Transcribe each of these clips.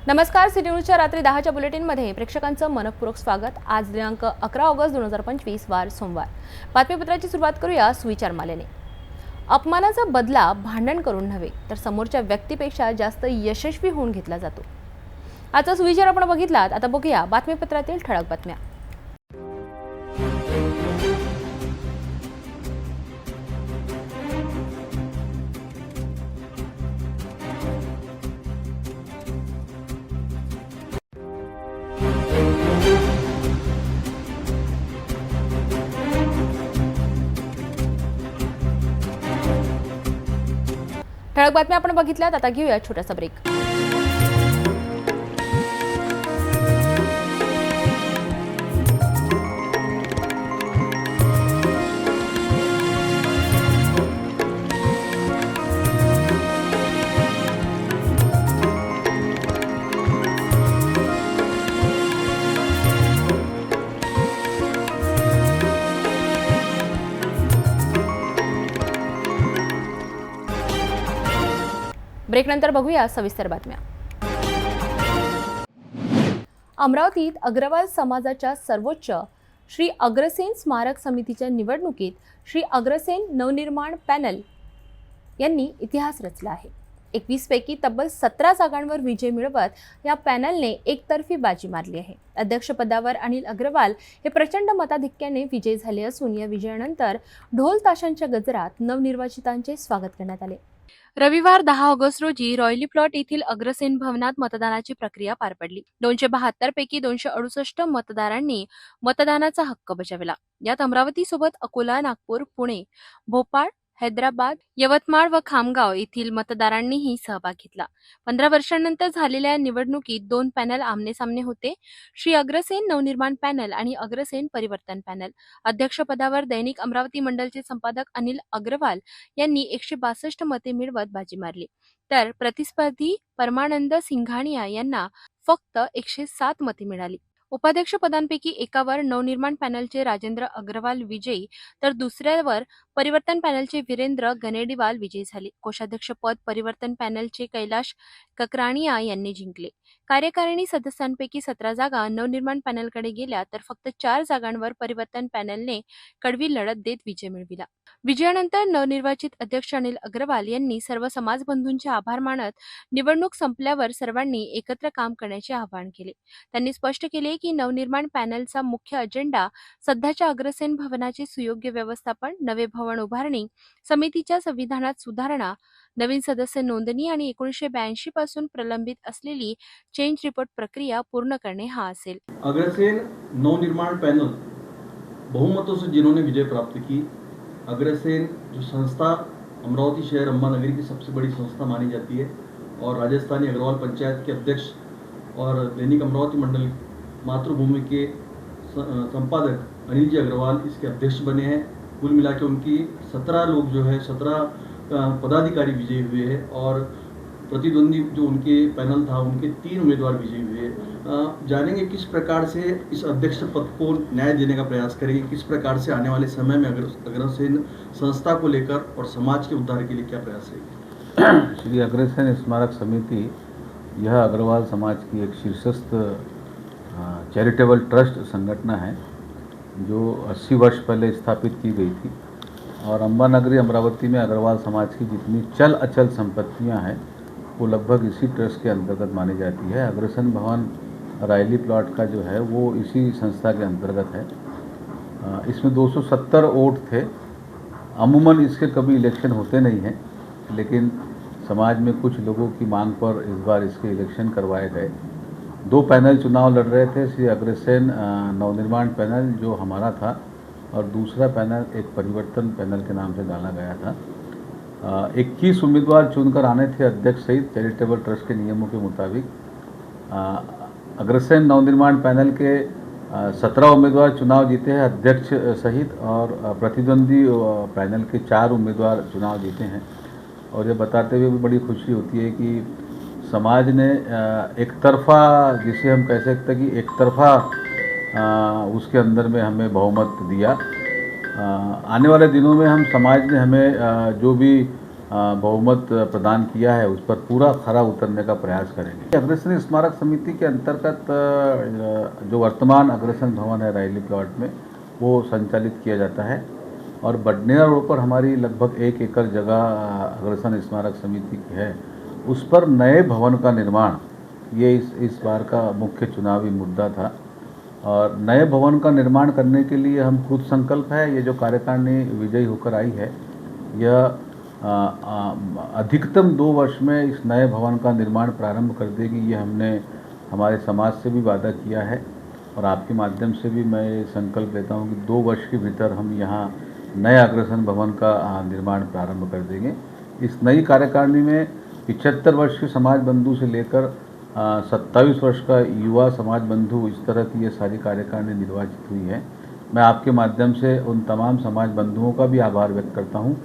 नमस्कार, सिटी न्यूजच्या रात्री 10च्या बुलेटिनमध्ये प्रेक्षकांचं मनपूर्वक स्वागत। आज दिनांक 11 ऑगस्ट 2025 वार सोमवार। बातमीपत्राची सुरुवात करूया सुविचार मालेने। अपमानाचा बदला भांडण करून नव्हे तर समोरच्या व्यक्तीपेक्षा जास्त यशस्वी होऊन घेतला जातो। आजचा सुविचार आपण बघितलात। आता बघूया बातमीपत्रातील ठळक बातम्या। ठळक बातम्या आपण बघितल्यात। आता घेऊया छोटासा ब्रेक। ब्रेकनंतर बघूया सविस्तर बातम्या। अमरावतीत अग्रवाल समाजाच्या सर्वोच्च श्री अग्रसेन स्मारक समितीच्या निवडणुकीत श्री अग्रसेन नवनिर्माण पॅनल यांनी इतिहास रचला आहे। 21 पैकी तब्बल 17 जागांवर विजय मिळवत या पॅनलने एकतर्फी बाजी मारली आहे। अध्यक्षपदावर अनिल अग्रवाल हे प्रचंड मताधिक्याने विजयी झाले असून या विजयानंतर ढोल ताशांच्या गजरात नवनिर्वाचितांचे स्वागत करण्यात आले। रविवार 10 ऑगस्ट रोजी रॉयली प्लॉट येथील अग्रसेन भवनात मतदानाची प्रक्रिया पार पडली। 272 पैकी 268 मतदारांनी मतदानाचा हक्क बजावला। यात अमरावती सोबत अकोला, नागपूर, पुणे, भोपाळ, हैदराबाद, यवतमाळ व खामगाव येथील मतदारांनीही सहभाग घेतला। 15 वर्षांनंतर झालेल्या निवडणुकीत 2 पॅनल आमनेसामने होते। श्री अग्रसेन नवनिर्माण पॅनल आणि अग्रसेन परिवर्तन पॅनल। अध्यक्षपदावर दैनिक अमरावती मंडलचे संपादक अनिल अग्रवाल यांनी 162 मते मिळवत बाजी मारली, तर प्रतिस्पर्धी परमानंद सिंघानिया यांना फक्त 107 मते मिळाली। उपाध्यक्षपदांपैकी एकावर नवनिर्माण पॅनलचे राजेंद्र अग्रवाल विजयी तर दुसऱ्यावर परिवर्तन पॅनलचे वीरेंद्र गनेडीवाल विजयी झाले। कोषाध्यक्ष पद परिवर्तन पॅनलचे कैलाश ककराणिया यांनी जिंकले। कार्यकारिणी सदस्यांपैकी 17 जागा नवनिर्माण पॅनलकडे गेल्या, तर फक्त 4 जागांवर परिवर्तन पॅनलने कडवी लढत देत विजय मिळविला। विजयानंतर नवनिर्वाचित अध्यक्ष अनिल अग्रवाल यांनी सर्व समाजबंधूंचे आभार मानत निवडणूक संपल्यावर सर्वांनी एकत्र काम करण्याचे आवाहन केले। त्यांनी स्पष्ट केले की नवनिर्माण पॅनलचा मुख्य अजेंडा सध्याच्या अग्रसेन भवनाचे सुयोग्य व्यवस्थापन, नवे भवन उभारणी, समितीच्या संविधानात सुधारणा, नवीन सदस्य नोंदणी आणि 1982 पासून प्रलंबित असलेली चेंज रिपोर्ट प्रक्रिया पूर्ण करणे हा असेल। अग्रसेन नवनिर्माण पैनल बहुमतों से जिन्होंने विजय प्राप्त की। अग्रसेन जो संस्था अमरावती शहर अम्बा नगरी की सबसे बड़ी संस्था मानी जाती है और राजस्थानी अग्रवाल पंचायत के अध्यक्ष और दैनिक अमरावती मंडल मातृभूमि के संपादक अनिल जी अग्रवाल इसके अध्यक्ष बने हैं। कुल मिला के उनकी 17 लोग जो है 17 पदाधिकारी विजयी हुए हैं और प्रतिद्वंदी जो उनके पैनल था उनके 3 उम्मीदवार विजयी हुए। जानेंगे किस प्रकार से इस अध्यक्ष पद को न्याय देने का प्रयास करेंगे, किस प्रकार से आने वाले समय में अग्रसेन संस्था को लेकर और समाज के उद्धार के लिए क्या प्रयास रहेंगे। श्री अग्रसेन स्मारक समिति यह अग्रवाल समाज की एक शीर्षस्थ चैरिटेबल ट्रस्ट संगठन है जो 80 वर्ष पहले स्थापित की गई थी और अम्बा नगरी अमरावती में अग्रवाल समाज की जितनी चल अचल संपत्तियां हैं वो लगभग इसी ट्रस्ट के अंतर्गत मानी जाती है। अग्रसेन भवन रायली प्लॉट का जो है वो इसी संस्था के अंतर्गत है। इसमें 270 वोट थे। अमूमन इसके कभी इलेक्शन होते नहीं हैं, लेकिन समाज में कुछ लोगों की मांग पर इस बार इसके इलेक्शन करवाए गए। 2 पैनल चुनाव लड़ रहे थे, श्री अग्रसेन नवनिर्माण पैनल जो हमारा था और दूसरा पैनल एक परिवर्तन पैनल के नाम से डाला गया था। 21 उम्मीदवार चुनकर आने थे अध्यक्ष सहित चैरिटेबल ट्रस्ट के नियमों के मुताबिक। अग्रसेन नवनिर्माण पैनल के 17 उम्मीदवार चुनाव जीते हैं अध्यक्ष सहित और प्रतिद्वंदी पैनल के 4 उम्मीदवार चुनाव जीते हैं। और ये बताते हुए भी बड़ी खुशी होती है कि समाज ने एक तरफा, जिसे हम कह सकते हैं कि एक तरफा उसके अंदर में हमें बहुमत दिया। आने वाले दिनों में हम समाज ने हमें जो भी बहुमत प्रदान किया है उस पर पूरा खरा उतरने का प्रयास करेंगे। अग्रसेन स्मारक समिति के अंतर्गत जो वर्तमान अग्रसेन भवन है रायली प्लॉट में, वो संचालित किया जाता है और बडनेरा रोड पर हमारी लगभग 1 एकड़ जगह अग्रसेन स्मारक समिति की है। उस पर नए भवन का निर्माण ये इस बार का मुख्य चुनावी मुद्दा था और नए भवन का निर्माण करने के लिए हम खुद संकल्प है। ये जो कार्यकारिणी विजयी होकर आई है, यह अधिकतम 2 वर्ष में इस नए भवन का निर्माण प्रारंभ कर देगी। ये हमने हमारे समाज से भी वादा किया है और आपके माध्यम से भी मैं ये संकल्प लेता हूँ कि 2 वर्ष के भीतर हम यहाँ नए अग्रसेन भवन का निर्माण प्रारंभ कर देंगे। इस नई कार्यकारिणी में 75 वर्ष के समाज बंधु से लेकर 27 वर्ष का युवा समाज बंधु, इस तरह की ये सारी कार्यकारिणी निर्वाचित हुई है। मैं आपके माध्यम से उन तमाम समाज बंधुओं का भी आभार व्यक्त करता हूँ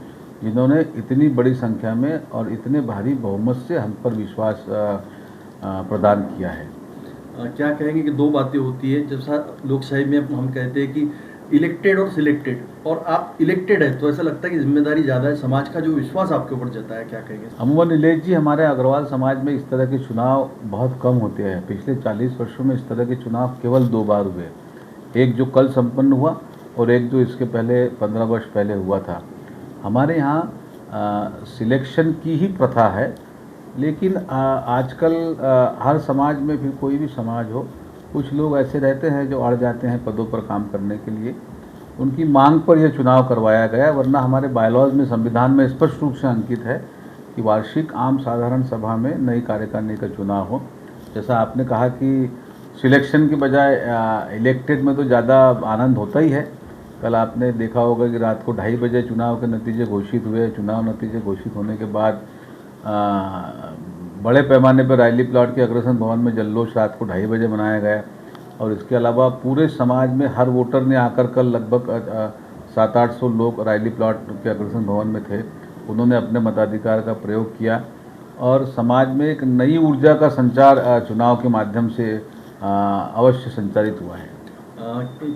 जिन्होंने इतनी बड़ी संख्या में और इतने भारी बहुमत से हम पर विश्वास प्रदान किया है। क्या कहेंगे कि 2 बातें होती है, जैसा लोकशाही में हम कहते हैं कि इलेक्टेड और सिलेक्टेड, और आप इलेक्टेड है तो ऐसा लगता है कि जिम्मेदारी ज़्यादा है, समाज का जो विश्वास आपके ऊपर जाता है, क्या कहेंगे? अमूमन नीलेश जी, हमारे अग्रवाल समाज में इस तरह के चुनाव बहुत कम होते हैं। पिछले 40 वर्षों में इस तरह के चुनाव केवल 2 बार हुए, एक जो कल संपन्न हुआ और एक जो इसके पहले 15 वर्ष पहले हुआ था। हमारे यहाँ सिलेक्शन की ही प्रथा है, लेकिन आजकल हर समाज में, फिर कोई भी समाज हो, कुछ लोग ऐसे रहते हैं जो अड़ जाते हैं पदों पर काम करने के लिए। उनकी मांग पर यह चुनाव करवाया गया, वरना हमारे बायलॉज में, संविधान में स्पष्ट रूप से अंकित है कि वार्षिक आम साधारण सभा में नई कार्यकारिणी का चुनाव हो। जैसा आपने कहा कि सिलेक्शन के बजाय इलेक्टेड में तो ज़्यादा आनंद होता ही है। कल आपने देखा होगा कि रात को 2:30 बजे चुनाव के नतीजे घोषित हुए। चुनाव नतीजे घोषित होने के बाद बड़े पैमाने पर रायली प्लॉट के अग्रसेन भवन में जल्लोष रात को 2:30 बजे मनाया गया और इसके अलावा पूरे समाज में हर वोटर ने आकर कल लगभग 700-800 लोग रायली प्लॉट के अग्रसेन भवन में थे। उन्होंने अपने मताधिकार का प्रयोग किया और समाज में एक नई ऊर्जा का संचार चुनाव के माध्यम से अवश्य संचारित हुआ है।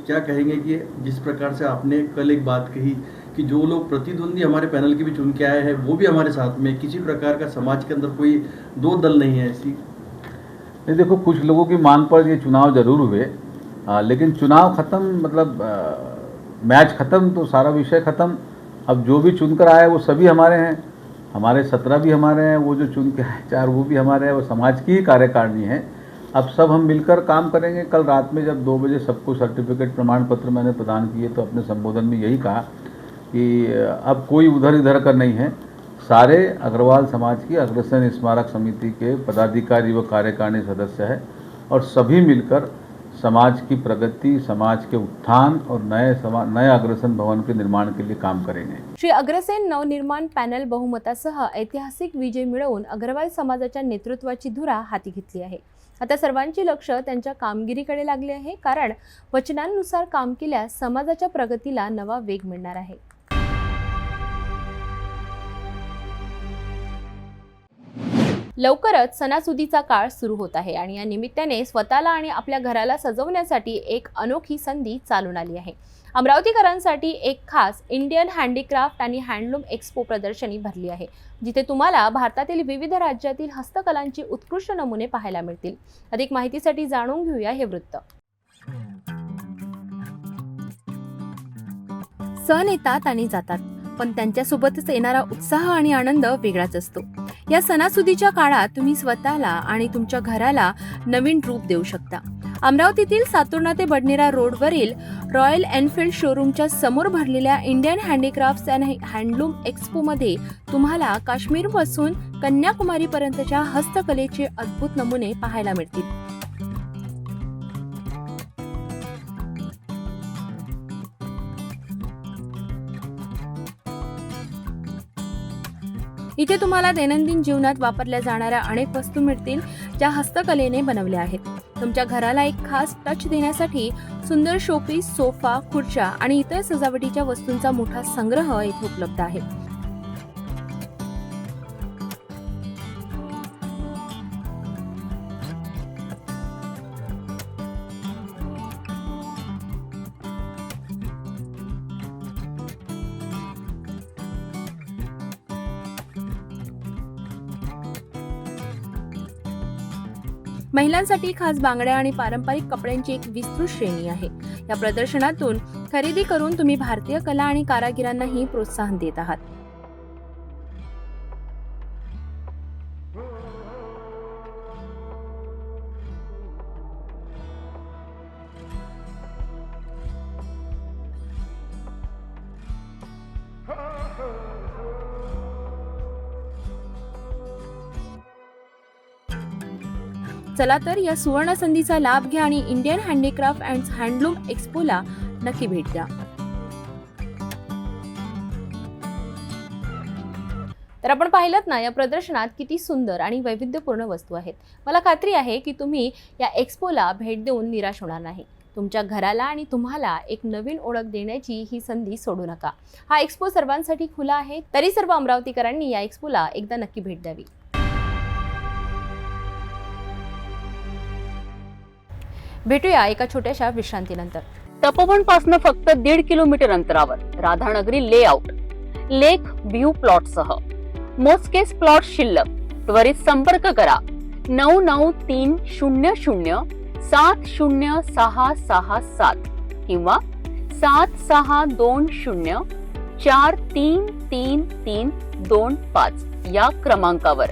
क्या कहेंगे कि जिस प्रकार से आपने कल एक बात कही कि जो लोग प्रतिद्वंदी हमारे पैनल के भी चुन के आए हैं वो भी हमारे साथ में, किसी प्रकार का समाज के अंदर कोई 2 दल नहीं है ऐसी? नहीं, देखो, कुछ लोगों की मांग पर ये चुनाव जरूर हुए, लेकिन चुनाव खत्म, मतलब मैच खत्म तो सारा विषय खत्म। अब जो भी चुनकर आए वो सभी हमारे हैं, हमारे 17 भी हमारे हैं, वो जो चुन के आए 4 वो भी हमारे हैं। वो समाज की ही कार्यकारिणी है। अब सब हम मिलकर काम करेंगे। कल रात में जब 2 बजे सबको सर्टिफिकेट, प्रमाण पत्र मैंने प्रदान किए तो अपने संबोधन में यही कहा कि अब कोई उधर इधर का नहीं है। सारे अग्रवाल समाज की अग्रसेन स्मारक समिति के पदाधिकारी व कार्यकारिणी सदस्य है और सभी मिलकर समाज की प्रगति, समाज के उत्थान और नए अग्रसेन भवन के निर्माण के लिए काम करेंगे। श्री अग्रसेन नवनिर्माण पॅनल बहुमतासह ऐतिहासिक विजय मिळवून अग्रवाल समाजाच्या नेतृत्वाची धुरा हाती घेतली आहे। आता सर्वांचे लक्ष त्यांच्या कामगिरीकडे लागले आहे, कारण वचनांनुसार काम केल्यास समाजाच्या प्रगतीला नवा वेग मिळणार आहे। लवकरच सणासुदीचा काळ सुरू होत आहे आणि या निमित्ताने स्वतःला आणि आपल्या घराला सजवण्यासाठी एक अनोखी संधी चालून आली आहे। अमरावतीकरांसाठी एक खास इंडियन हँडीक्राफ्ट आणि हँडलूम एक्स्पो प्रदर्शनी भरली आहे, जिथे तुम्हाला भारतातील विविध राज्यातील हस्तकलांचे उत्कृष्ट नमुने पाहायला मिळतील। अधिक माहितीसाठी जाणून घेऊया हे वृत्त। सण येतात आणि जातात, पण त्यांच्यासोबतच येणारा उत्साह आणि आनंद वेगळाच असतो। या सणासुदीच्या काळात तुम्ही स्वतःला आणि तुमच्या घराला नवीन रूप देऊ शकता। अमरावतीतील सातुर्णा ते बडनेरा रोडवरील रॉयल एनफील्ड शोरूमच्या समोर भरलेल्या इंडियन हँडीक्राफ्ट्स अँड हँडलूम एक्स्पोमध्ये तुम्हाला काश्मीरपासून कन्याकुमारीपर्यंतच्या हस्तकलेचे अद्भुत नमुने पाहायला मिळतील। इथे तुम्हाला दैनंदिन जीवनात वापरल्या जाणाऱ्या अनेक वस्तू मिळतील, ज्या हस्तकलेने बनवल्या आहेत। तुमच्या घराला एक खास टच देण्यासाठी सुंदर शोपीस, सोफा, खुर्च्या आणि इतर सजावटीच्या वस्तूंचा मोठा संग्रह इथे उपलब्ध आहे। महिलांसाठी खास बांगड्या आणि पारंपरिक कपड्यांची एक विस्तृत श्रेणी आहे. या प्रदर्शनातून खरेदी करून तुम्ही भारतीय कला आणि कारागिरांनाही प्रोत्साहन देत आहात. चला तर या सुवर्ण संधीचा लाभ घ्या आणि इंडियन हँडीक्राफ्ट अँड हँडलूम एक्स्पोला नक्की भेट द्या. तर आपण पाहिलं ना, या प्रदर्शनात किती सुंदर आणि वैविध्यपूर्ण वस्तू आहेत. मला खात्री आहे की तुम्ही या एक्स्पोला भेट देऊन निराश होणार नाही. तुमच्या घराला आणि तुम्हाला एक नवीन ओळख देण्याची ही संधी सोडू नका. हा एक्स्पो सर्वांसाठी खुला आहे, तरी सर्व अमरावतीकरांनी या एक्स्पोला एकदा नक्की भेट द्यावी. भेटूया एका छोट्याशा विश्रांतीनंतर. तपोवन पासून फक्त 1.5 किलोमीटर अंतरावर राधानगरी लेआउट लेक व्ह्यू प्लॉट सह मोजकेच प्लॉट शिल्लक. त्वरित संपर्क करा 9930706667 किंवा 7620433325 या क्रमांकावर.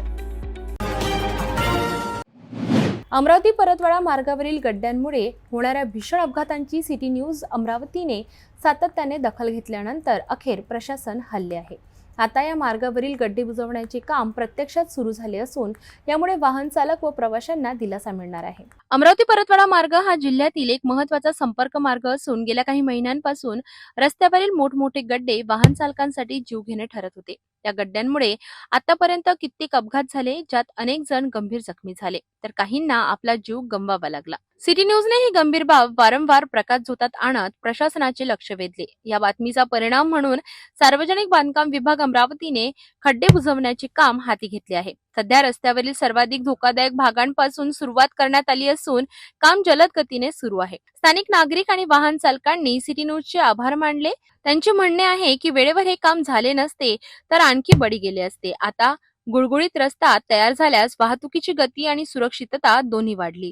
अमरावती परतवाडा मार्गावरील गड्ड्यांमुळे होणाऱ्या भीषण अपघातांची सिटी न्यूज अमरावतीने सातत्याने दखल घेतल्यानंतर अखेर प्रशासन हलले आहे. आता या मार्गावरील गड्डे बुजवण्याचे काम प्रत्यक्षात सुरू झाले असून यामुळे वाहन चालक व प्रवाशांना दिलासा मिळणार आहे. अमरावती परतवाडा मार्ग हा जिल्ह्यातील एक महत्त्वाचा संपर्क मार्ग असून गेल्या काही महिन्यांपासून रस्त्यावरील मोठमोठे गड्डे वाहन चालकांसाठी जीवघेणे ठरत होते. या गड्ड्यांमुळे आतापर्यंत कित्येक अपघात झाले, ज्यात अनेक जण गंभीर जखमी झाले, तर काहींना आपला जीव गमवावा लागला. सिटी न्यूजने ही गंभीर बाब वारंवार प्रकाशझोतात आणत प्रशासनाचे लक्ष वेधले. या बातमीचा परिणाम म्हणून सार्वजनिक बांधकाम विभाग अमरावतीने खड्डे बुजवण्याचे काम हाती घेतले आहे. सध्या रस्त्यावरील सर्वाधिक धोकादायक भागांपासून सुरुवात करण्यात आली असून काम जलद गतीने सुरू आहे. स्थानिक नागरिक आणि वाहन चालकांनी सिटी न्यूजचे आभार मानले. त्यांचे म्हणणे आहे की वेळेवर हे काम झाले नसते तर आणखी बळी गेले असते. आता गुळगुळीत रस्ता तयार झाल्यास वाहतुकीची गती आणि सुरक्षितता दोन्ही वाढली.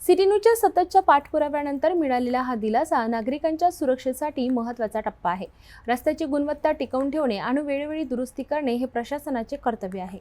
सिटी न्यूजच्या सततच्या पाठपुराव्यानंतर मिळालेला हा दिलासा नागरिकांच्या सुरक्षेसाठी महत्त्वाचा टप्पा आहे. रस्त्याची गुणवत्ता टिकवून ठेवणे आणि वेळोवेळी दुरुस्ती करणे हे प्रशासनाचे कर्तव्य आहे.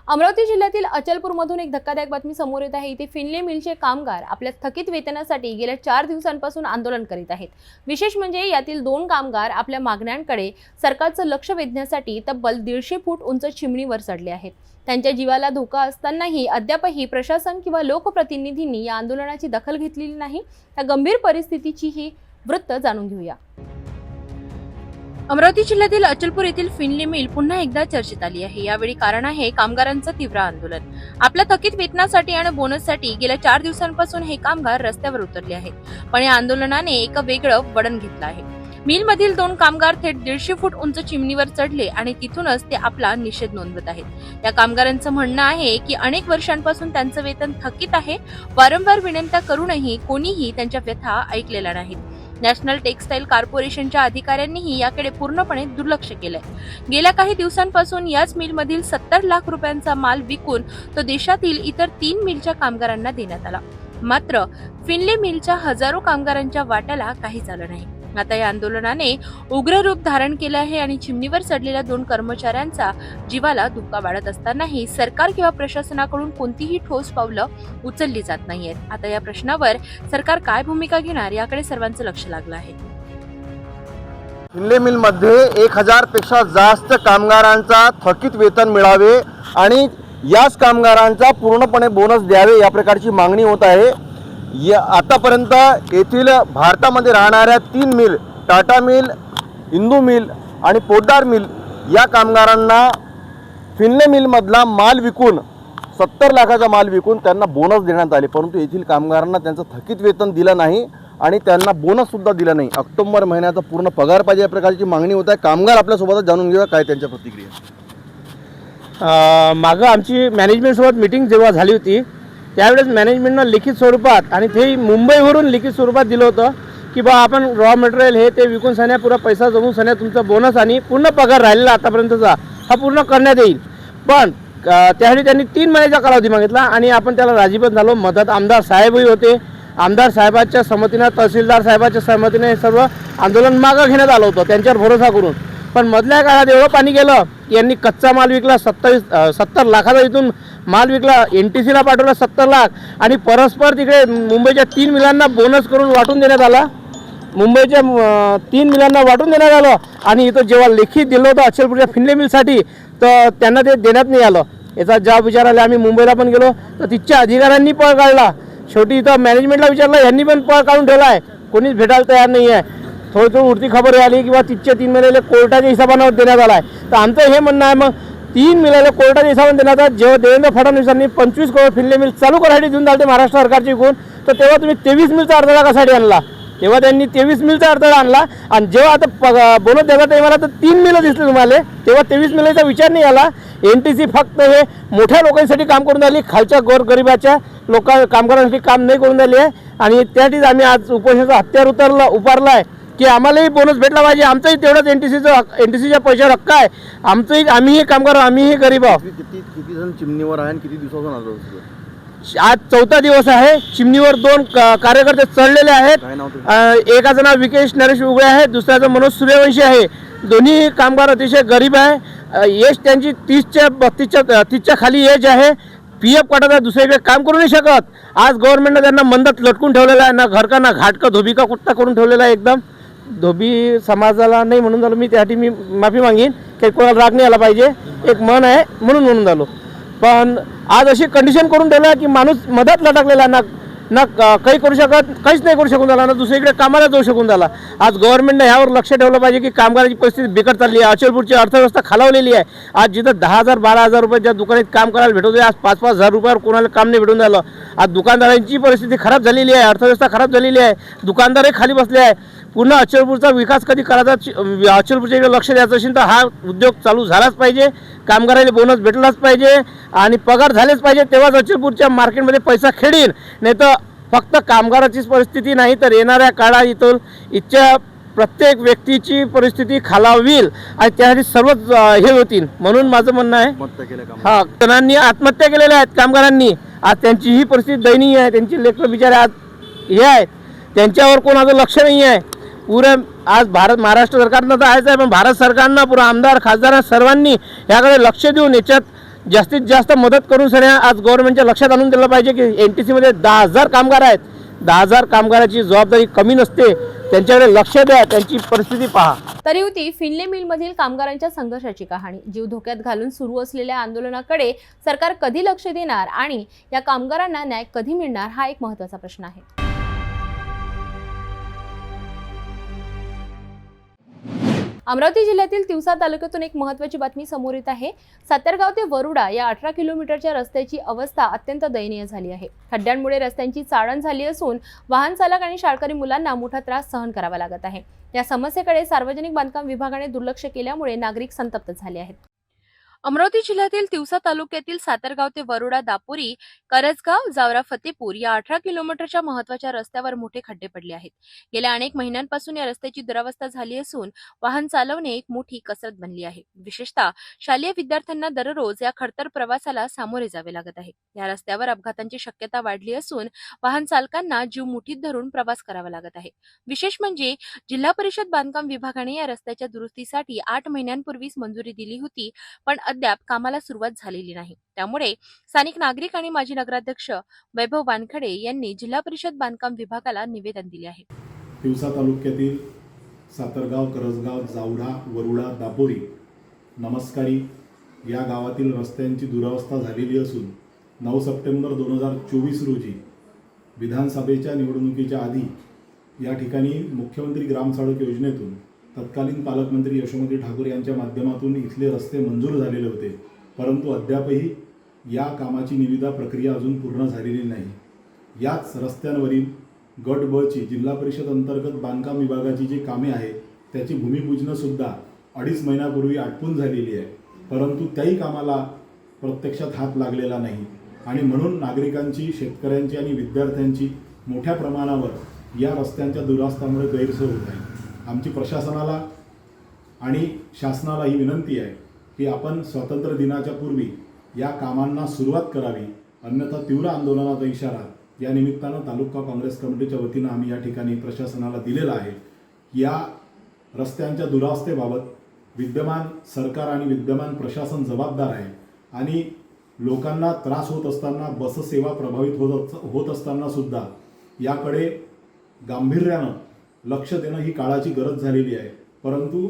अमरावती जिल्ह्यातील अचलपूरमधून एक धक्कादायक बातमी समोर येत आहे. इथे फिनले मिलचे कामगार आपल्या थकीत वेतनासाठी गेल्या 4 दिवसांपासून आंदोलन करीत आहेत. विशेष म्हणजे यातील 2 कामगार आपल्या मागण्यांकडे सरकारचं लक्ष वेधण्यासाठी तब्बल 150 फूट उंच चिमणीवर चढले आहेत. त्यांच्या जीवाला धोका असतानाही अद्यापही प्रशासन किंवा लोकप्रतिनिधींनी या आंदोलनाची दखल घेतलेली नाही. या गंभीर परिस्थितीची ही वृत्त जाणून घेऊया. अमरावती जिल्ह्यातील अचलपूर येथील फिनले मिल पुन्हा एकदा चर्चेत आली आहे. यावेळी कारण आहे कामगारांचं तीव्र आंदोलन. आपल्या थकीत वेतनासाठी आणि बोनससाठी गेल्या 4 दिवसांपासून हे कामगार रस्त्यावर उतरले आहेत. पण या आंदोलनाने एक वेगळं वळण घेतलं आहे. मिलमधील 2 कामगार थेट 150 फूट उंच चिमणीवर चढले आणि तिथूनच ते आपला निषेध नोंदवत आहेत. या कामगारांचं म्हणणं आहे की अनेक वर्षांपासून त्यांचं वेतन थकीत आहे. वारंवार विनंत्या करूनही कोणीही त्यांच्या व्यथा ऐकलेल्या नाहीत. नॅशनल टेक्सटाईल कॉर्पोरेशनच्या अधिकाऱ्यांनीही याकडे पूर्णपणे दुर्लक्ष केलंय. गेल्या काही दिवसांपासून याच मिलमधील 70 लाख रुपयांचा माल विकून तो देशातील इतर 3 मिलच्या कामगारांना देण्यात आला. मात्र फिनले मिलच्या हजारो कामगारांच्या वाट्याला काही झालं नाही. आता या आंदोलनाने उग्र रूप धारण केलं आहे आणि चिमणीवर चढलेल्या 2 कर्मचाऱ्यांचा जीवाला धोका वाढत असतानाही सरकार किंवा प्रशासनाकडून कोणतीही ठोस पावलं उचलली जात नाहीयेत. आता या प्रश्नावर सरकार काय भूमिका घेणार याकडे सर्वांचं लक्ष लागलं आहे. फिनले मिलमध्ये 1000 पेक्षा जास्त कामगारांचा थकीत वेतन मिळावे आणि याच कामगारांचा पूर्णपणे बोनस द्यावे या प्रकारची मागणी होत आहे. आतापर्यंत येथील भारतामध्ये राहणाऱ्या 3 mill Tata mill, Indu mill आणि पोद्दार मिल या कामगारांना फिनले मिलमधला माल विकून 70 लाखाचा माल विकून त्यांना बोनस देण्यात आले. परंतु येथील कामगारांना त्यांचं थकीत वेतन दिलं नाही आणि त्यांना बोनससुद्धा दिला नाही. ऑक्टोबर महिन्याचा पूर्ण पगार पाहिजे या प्रकारची मागणी होत आहे. कामगार आपल्यासोबतच जाणून घेऊया काय त्यांच्या प्रतिक्रिया. मागं आमची मॅनेजमेंटसोबत मीटिंग जेव्हा झाली होती त्यावेळेस मॅनेजमेंटनं लिखित स्वरूपात आणि ते मुंबईवरून लिखित स्वरूपात दिलं होतं की बा आपण रॉ मटेरियल हे ते विकून सण्या पुरा पैसा जमून सण्या तुमचा बोनस आणि पूर्ण पगार राहिलेला आतापर्यंतचा हा पूर्ण करण्यात येईल. पण त्यासाठी त्यांनी 3 महिन्याचा कालावधी मागितला आणि आपण त्याला राजी पण झालो. मदत आमदार साहेबही होते. आमदार साहेबांच्या संमतीनं, तहसीलदार साहेबांच्या सहमतीने हे सर्व आंदोलन मागं घेण्यात आलं होतं त्यांच्यावर भरोसा करून. पण मधल्या काळात एवढं पाणी गेलं की यांनी कच्चा माल विकला 70 लाखाचा, इथून माल विकला, NTCला पाठवला 70 लाख आणि परस्पर तिकडे मुंबईच्या 3 मिलांना बोनस करून वाटून देण्यात आला. मुंबईच्या 3 मिलांना वाटून देण्यात आलं आणि इथं जेव्हा लेखी दिलं होतं अचलपूरच्या फिनले मिलसाठी तर त्यांना ते देण्यात नाही आलं. याचा जबाब विचारायला आम्ही मुंबईला पण गेलो तर तिथच्या अधिकाऱ्यांनी पळ काढला. शेवटी इथं मॅनेजमेंटला विचारलं, यांनी पण पळ काढून ठेवला आहे. कोणीच भेटायला तयार नाही आहे. थोडी उडती खबर आली किंवा तिथचे 3 महिन्याला कोर्टाच्या हिशोबानं देण्यात आला आहे. तर आमचं हे म्हणणं आहे, मग 3 मिलाला कोर्टाच्या हिशोबाने देण्यात आला. जेव्हा देवेंद्र फडणवीसांनी 25 करोड फिनले मिल चालू करायसाठी देऊन झाले महाराष्ट्र सरकारचे कोण, तर तेव्हा तुम्ही 23 मिलचा अडथळा कशासाठी आणला? तेव्हा त्यांनी 23 मिलचा अडथळा आणला आणि जेव्हा आता बोनस द्यायचा टायमाला तर 3 मिलं दिसले तुम्हाला, तेव्हा 23 मिलाचा विचार नाही आला. NTC फक्त हे मोठ्या लोकांसाठी काम करून राहिली, खालच्या गोरगरिबाच्या कामगारांसाठी काम नाही करून राहिली आहे. आणि त्यासाठीच आम्ही आज उपोषणाचा हत्यार उभारला आहे की आम्हालाही बोनस भेटला पाहिजे. आमचंही तेवढंच NTCच्या पैशावर हक्क आहे. आम्हीही कामगार, आम्हीही गरीब आहोत. किती जण चिमणीवर आहे आणि किती दिवसापासून आंदोलन? आज 4था दिवस आहे. चिमणीवर 2 कार्यकर्ते चढलेले आहेत. काय नाव? एकाचं नाव विकेश नरेश उगळे आहे, दुसऱ्याचं मनोज सूर्यवंशी आहे. दोन्ही कामगार अतिशय गरीब आहे. एज त्यांची 30च्या खाली एज आहे. PF काढायला दुसरीकडे काम करू नाही शकत. आज गव्हर्नमेंटनं त्यांना मंदात लटकून ठेवलेलं आहे. ना घर का ना घाट का धोबी का कुट्टा करून ठेवलेला आहे. एकदम धोबी समाजाला नाही म्हणून झालो मी, त्यासाठी मी माफी मागीन की कोणाला राग नाही आला पाहिजे. एक मन आहे म्हणून झालो. पण आज अशी कंडिशन करून ठेवलं आहे की माणूस मदत लटकलेला ना काही करू शकत, काहीच नाही करू शकून झाला, ना दुसरीकडे कामाला जाऊ शकून झाला. आज गव्हर्नमेंटने ह्यावर लक्ष ठेवलं पाहिजे की कामगाराची परिस्थिती बिकट चालली आहे. अचलपूरची अर्थव्यवस्था खालावलेली आहे. आज जिथं 10,000 12,000 रुपये ज्या दुकानात काम करायला भेटत होते, आज 5-5 हजार रुपयावर कोणाला काम नाही भेटून झालं. आज दुकानदारांची परिस्थिती खराब झालेली आहे, अर्थव्यवस्था खराब झालेली आहे. दुकानदारही खाली बसले आहे. पुन्हा अचलपूरचा विकास कधी करायचा, अचलपूरच्या इकडे लक्ष द्यायचं असेल तर हा उद्योग चालू झालाच पाहिजे. कामगाराला बोनस भेटलाच पाहिजे आणि पगार झालेच पाहिजे. तेव्हाच अचलपूरच्या मार्केटमध्ये पैसा खेळीन. नाही तर फक्त कामगाराचीच परिस्थिती नाही तर येणाऱ्या काळात इथच्या प्रत्येक व्यक्तीची परिस्थिती खालावील आणि त्यासाठी सर्वच हे होतील. म्हणून माझं म्हणणं आहे, जणांनी आत्महत्या केलेल्या आहेत कामगारांनी. आज त्यांची ही परिस्थिती दयनीय आहे. त्यांची लेकरं बिचारे आज हे आहेत, त्यांच्यावर कोणाचं लक्ष नाही आहे. पुरं आज महाराष्ट्र सरकारनं तर आहेच आहे, पण भारत सरकारनं पुरं आमदार खासदार सर्वांनी याकडे लक्ष देऊन याच्यात जास्तीत जास्त मदत करून सर आज गव्हर्नमेंटच्या लक्षात आणून दिलं पाहिजे की NTCमध्ये 10,000 कामगार आहेत. 10,000 कामगाराची जबाबदारी कमी नसते. त्यांच्याकडे लक्ष द्या, त्यांची परिस्थिती पहा. तरी होती फिनले मिलमधील कामगारांच्या संघर्षाची कहाणी. जीव धोक्यात घालून सुरू असलेल्या आंदोलनाकडे सरकार कधी लक्ष देणार आणि या कामगारांना न्याय कधी मिळणार हा एक महत्त्वाचा प्रश्न आहे. अमरावती जिल्ह्यातील तिवसा तालुक्यातून एक महत्त्वाची बातमी समोर येत आहे. सातरगाव ते वरुडा या 18 किलोमीटरच्या रस्त्याची अवस्था अत्यंत दयनीय झाली आहे. खड्ड्यांमुळे रस्त्यांची चाळण झाली असून वाहन चालक आणि शाळकरी मुलांना मोठा त्रास सहन करावा लागत आहे. या समस्येकडे सार्वजनिक बांधकाम विभागाने दुर्लक्ष केल्यामुळे नागरिक संतप्त झाले आहेत. अमरावती जिल्ह्यातील तिवसा तालुक्यातील सातरगाव ते वरुडा दापोरी करजगाव जावरा फतेपूर या 18 किलोमीटरच्या महत्त्वाच्या रस्त्यावर मोठे खड्डे पडले आहेत. गेल्या अनेक महिन्यांपासून या रस्त्याची दुरावस्था झाली असून वाहन चालवणे एक मोठी कसरत बनली आहे. विशेषतः शालेय विद्यार्थ्यांना दररोज या खडतर प्रवासाला सामोरे जावे लागत आहे. या रस्त्यावर अपघातांची शक्यता वाढली असून वाहन चालकांना जीव मुठीत धरून प्रवास करावा लागत आहे. विशेष म्हणजे जिल्हा परिषद बांधकाम विभागाने या रस्त्याच्या दुरुस्तीसाठी 8 महिन्यांपूर्वीच मंजुरी दिली होती, पण अद्याप कामाला सुरुवात झालेली नाही. त्यामुळे स्थानिक नागरिक आणि माजी नगराध्यक्ष वैभव वानखडे यांनी जिल्हा परिषद बांधकाम विभागाला निवेदन दिले आहे. तिवसा तालुक्यातील सातरगाव, करजगाव, जावरा, वरुडा, दापोरी, नमस्कारी या गावातील रस्त्यांची दुरावस्था झालेली असून 9 सप्टेंबर 2024 रोजी विधानसभेच्या निवडणुकीच्या आधी या ठिकाणी मुख्यमंत्री ग्राम सडक योजनेतून तत्कालीन पालकमंत्री यशोमती ठाकूर यांच्या माध्यमातून इथले रस्ते मंजूर झालेले होते, परंतु अद्यापही या कामाची निविदा प्रक्रिया अजून पूर्ण झालेली नाही. याच रस्त्यांवरील गट ब ची जिल्हा परिषद अंतर्गत बांधकाम विभागाची जी कामे आहे त्याची भूमिपूजनसुद्धा 2.5 महिन्यापूर्वी आटपून झालेली आहे, परंतु त्याही कामाला प्रत्यक्षात हात लागलेला नाही. आणि म्हणून नागरिकांची, शेतकऱ्यांची आणि विद्यार्थ्यांची मोठ्या प्रमाणावर या रस्त्यांच्या दुरावस्थेमुळे गैरसोय होत आहे. आमची प्रशासनाला आणि शासनाला ही विनंती आहे की आपण स्वातंत्र्य दिनाच्या पूर्वी या कामांना सुरुवात करावी, अन्यथा तीव्र आंदोलनाचा इशारा या निमित्तानं तालुका काँग्रेस कमिटीच्या वतीनं आम्ही या ठिकाणी प्रशासनाला दिलेला आहे. या रस्त्यांच्या दुरावस्थेबाबत विद्यमान सरकार आणि विद्यमान प्रशासन जबाबदार आहे आणि लोकांना त्रास होत असताना, बससेवा प्रभावित होत असताना सुद्धा याकडे गांभीर्यानं लक्ष देणं ही काळाची गरज झालेली आहे. परंतु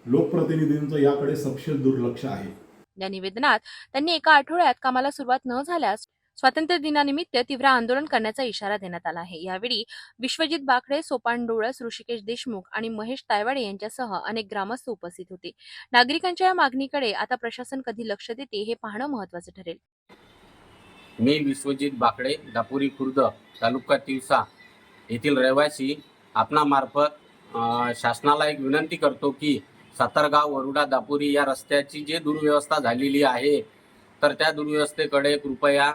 लोकप्रतिनिधींचं याकडे सपशेल दुर्लक्ष आहे. या निवेदनात त्यांनी एका आठवड्यात कामाला सुरुवात न झाल्यास स्वातंत्र्य दिनानिमित्त तीव्र आंदोलन करण्याचा इशारा देण्यात आला आहे. यावेळी विश्वजित बाखडे, सोपान डोळस, ऋषिकेश देशमुख आणि महेश तायवाडे यांच्यासह अनेक ग्रामस्थ उपस्थित होते. नागरिकांच्या या मागणीकडे आता प्रशासन कधी लक्ष देते हे पाहणं महत्त्वाचं ठरेल. मी विश्वजित बाकडे, दापुरी खुर्द, तालुका तिवसा येथील रहिवासी आपणामार्फत शासनाला एक विनंती करतो की सातारगाव, वरुडा, दापुरी या रस्त्याची जी दुर्व्यवस्था झालेली आहे तर त्या दुर्व्यवस्थेकडे कृपया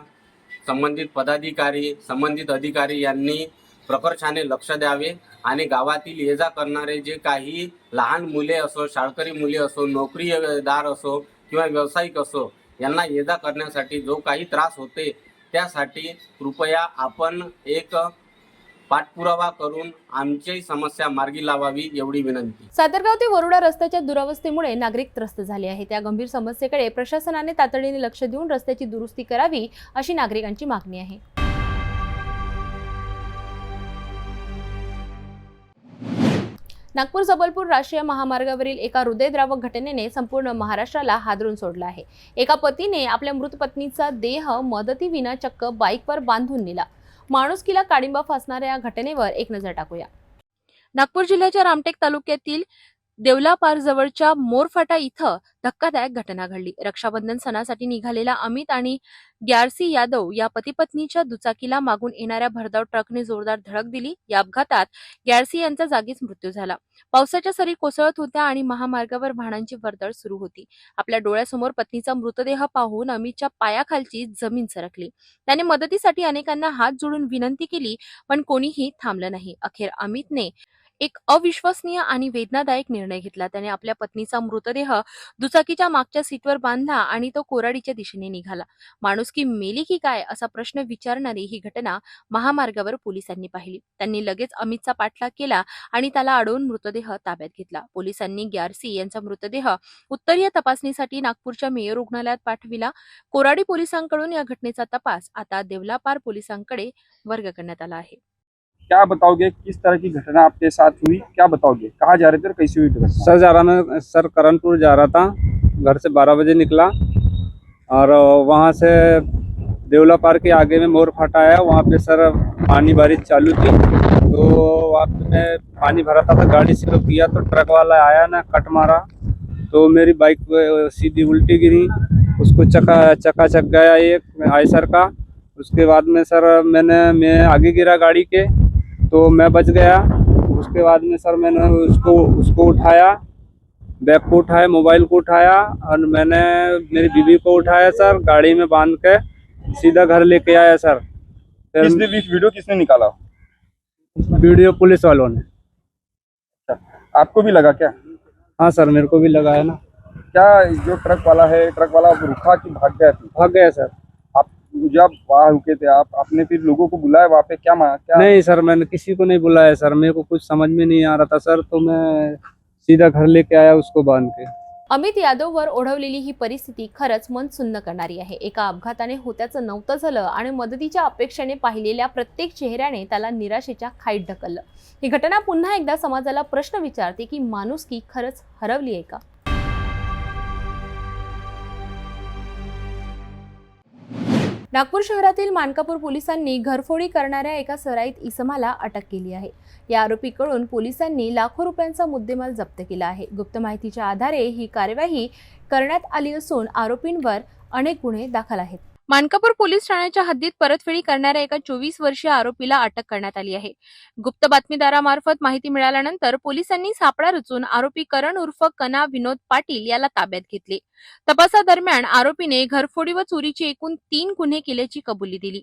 संबंधित पदाधिकारी, संबंधित अधिकारी यांनी प्रकर्षाने लक्ष द्यावे आणि गावातील ये जा करणारे जे काही लहान मुले असो, शाळकरी मुले असो, नोकरीदार असो किंवा व्यावसायिक असो, यांना ये जा करण्यासाठी जो काही त्रास होते त्यासाठी कृपया आपण एक पाठपुरावा करून आमची समस्या मार्गी लावावी एवढी विनंती. सातारगाव ते वरुडा रस्त्याच्या दुरावस्थेमुळे नागरिक त्रस्त झाले आहेत. त्या गंभीर समस्येकडे प्रशासनाने तातडीने लक्ष देऊन रस्त्याची दुरुस्ती करावी अशी नागरिकांची मागणी आहे. नागपूर जबलपूर राष्ट्रीय महामार्गावरील एका हृदयद्रावक घटनेने संपूर्ण महाराष्ट्राला हादरून सोडलं आहे. एका पतीने आपल्या मृत पत्नीचा देह मदतीविना चक्क बाईकवर बांधून नेला. माणुसकीला काळिंबा फासणाऱ्या या घटनेवर एक नजर टाकूया. नागपूर जिल्ह्याच्या रामटेक तालुक्यातील देवलापार जवळच्या मोरफाटा इथं धक्कादायक घटना घडली. रक्षाबंधन सणासाठी निघालेला अमित आणि ग्यारसी यादव या पती पत्नीच्या दुचाकीला मागून येणाऱ्या भरधाव ट्रकने जोरदार धडक दिली. या अपघातात ग्यारसी यांचा जागीच मृत्यू झाला. पावसाच्या सरी कोसळत होत्या आणि महामार्गावर वाहनांची वर्दळ सुरू होती. आपल्या डोळ्यासमोर पत्नीचा मृतदेह पाहून अमितच्या पायाखालची जमीन सरकली. त्याने मदतीसाठी अनेकांना हात जोडून विनंती केली, पण कोणीही थांबलं नाही. अखेर अमितने एक अविश्वसनीय आणि वेदनादायक निर्णय घेतला. त्याने आपल्या पत्नीचा मृतदेह दुचाकीच्या मागच्या सीटवर बांधला आणि तो कोराडीच्या दिशेने निघाला. माणुसकी मेली की काय असा प्रश्न विचारणारी ही घटना महामार्गावर पोलिसांनी पाहिली. त्यांनी लगेच अमितचा पाठलाग केला आणि त्याला अडवून मृतदेह ताब्यात घेतला. पोलिसांनी ग्यारसी यांचा मृतदेह उत्तरीय तपासणीसाठी नागपूरच्या मेयो रुग्णालयात पाठविला. कोराडी पोलिसांकडून या घटनेचा तपास आता देवलापार पोलिसांकडे वर्ग करण्यात आला आहे. क्या बताओगे, किस तरह की घटना आपके साथ हुई, क्या बताओगे, कहाँ जा रहे थे और कैसी हुई घटना? सर जा रहा मैं सर करणपुर जा रहा था, घर से 12 बजे निकला और वहाँ से देवला पार्क के आगे में मोर फाटा आया. वहाँ पे सर पानी बारिश चालू थी तो वहाँ पे मैं पानी भरा था, गाड़ी स्लो किया तो ट्रक वाला आया ना, कट मारा तो मेरी बाइक सीधी उल्टी गिरी. उसको चकाचक गया एक आयसर का. उसके बाद में सर मैं आगे गिरा गाड़ी के तो मैं बच गया. उसके बाद में सर मैंने उसको उठाया, बैग को उठाया, मोबाइल को उठाया और मैंने मेरी बीवी को उठाया सर, गाड़ी में बांध के सीधा घर लेके आया सर. फिर वीडियो किसने निकाला? वीडियो पुलिस वालों ने. आपको भी लगा क्या? हाँ सर मेरे को भी लगा है ना. क्या जो ट्रक वाला है, ट्रक वाला रुका कि भाग गया? भाग गया सर. आप जब वहाँ रुके थे आपने फिर लोगों को बुलाया वहाँ पे, क्या नहीं सर मैंने किसी को नहीं बुलाया सर. मेरे को कुछ समझ में नहीं आ रहा था सर, तो मैं सीधा घर लेके आया उसको बांध के. अमित यादववर ओढवलेली ही परिस्थिती खरंच मन सुन्न करणारी आहे. एका अपघाताने होत्याचं नव्हतं झालं आणि मदतीच्या अपेक्षेने पाहिलेल्या प्रत्येक चेहऱ्याने त्याला निराशेच्या खाईत ढकललं. ही घटना पुन्हा एकदा समाजाला प्रश्न विचारते की माणुसकी खरंच हरवली आहे का? नागपूर शहरातील मानकापूर पोलिसांनी घरफोडी करणाऱ्या एका सराईत इसमाला अटक केली आहे. या आरोपीकडून पोलिसांनी लाखो रुपयांचा मुद्देमाल जप्त केला आहे. गुप्त माहितीच्या आधारे ही कार्यवाही करण्यात आली असून आरोपींवर अनेक गुन्हे दाखल आहेत. मानकापूर पोलीस ठाण्याच्या हद्दीत परतफेडी करणाऱ्या एका 24 वर्षीय आरोपीला अटक करण्यात आली आहे. गुप्त बातमीदारामार्फत माहिती मिळाल्यानंतर पोलिसांनी सापळा रचून आरोपी करण उर्फ कना विनोद पाटील याला ताब्यात घेतले. तपासादरम्यान आरोपीने घरफोडी व चोरीची एकूण 3 गुन्हे केल्याची कबुली दिली.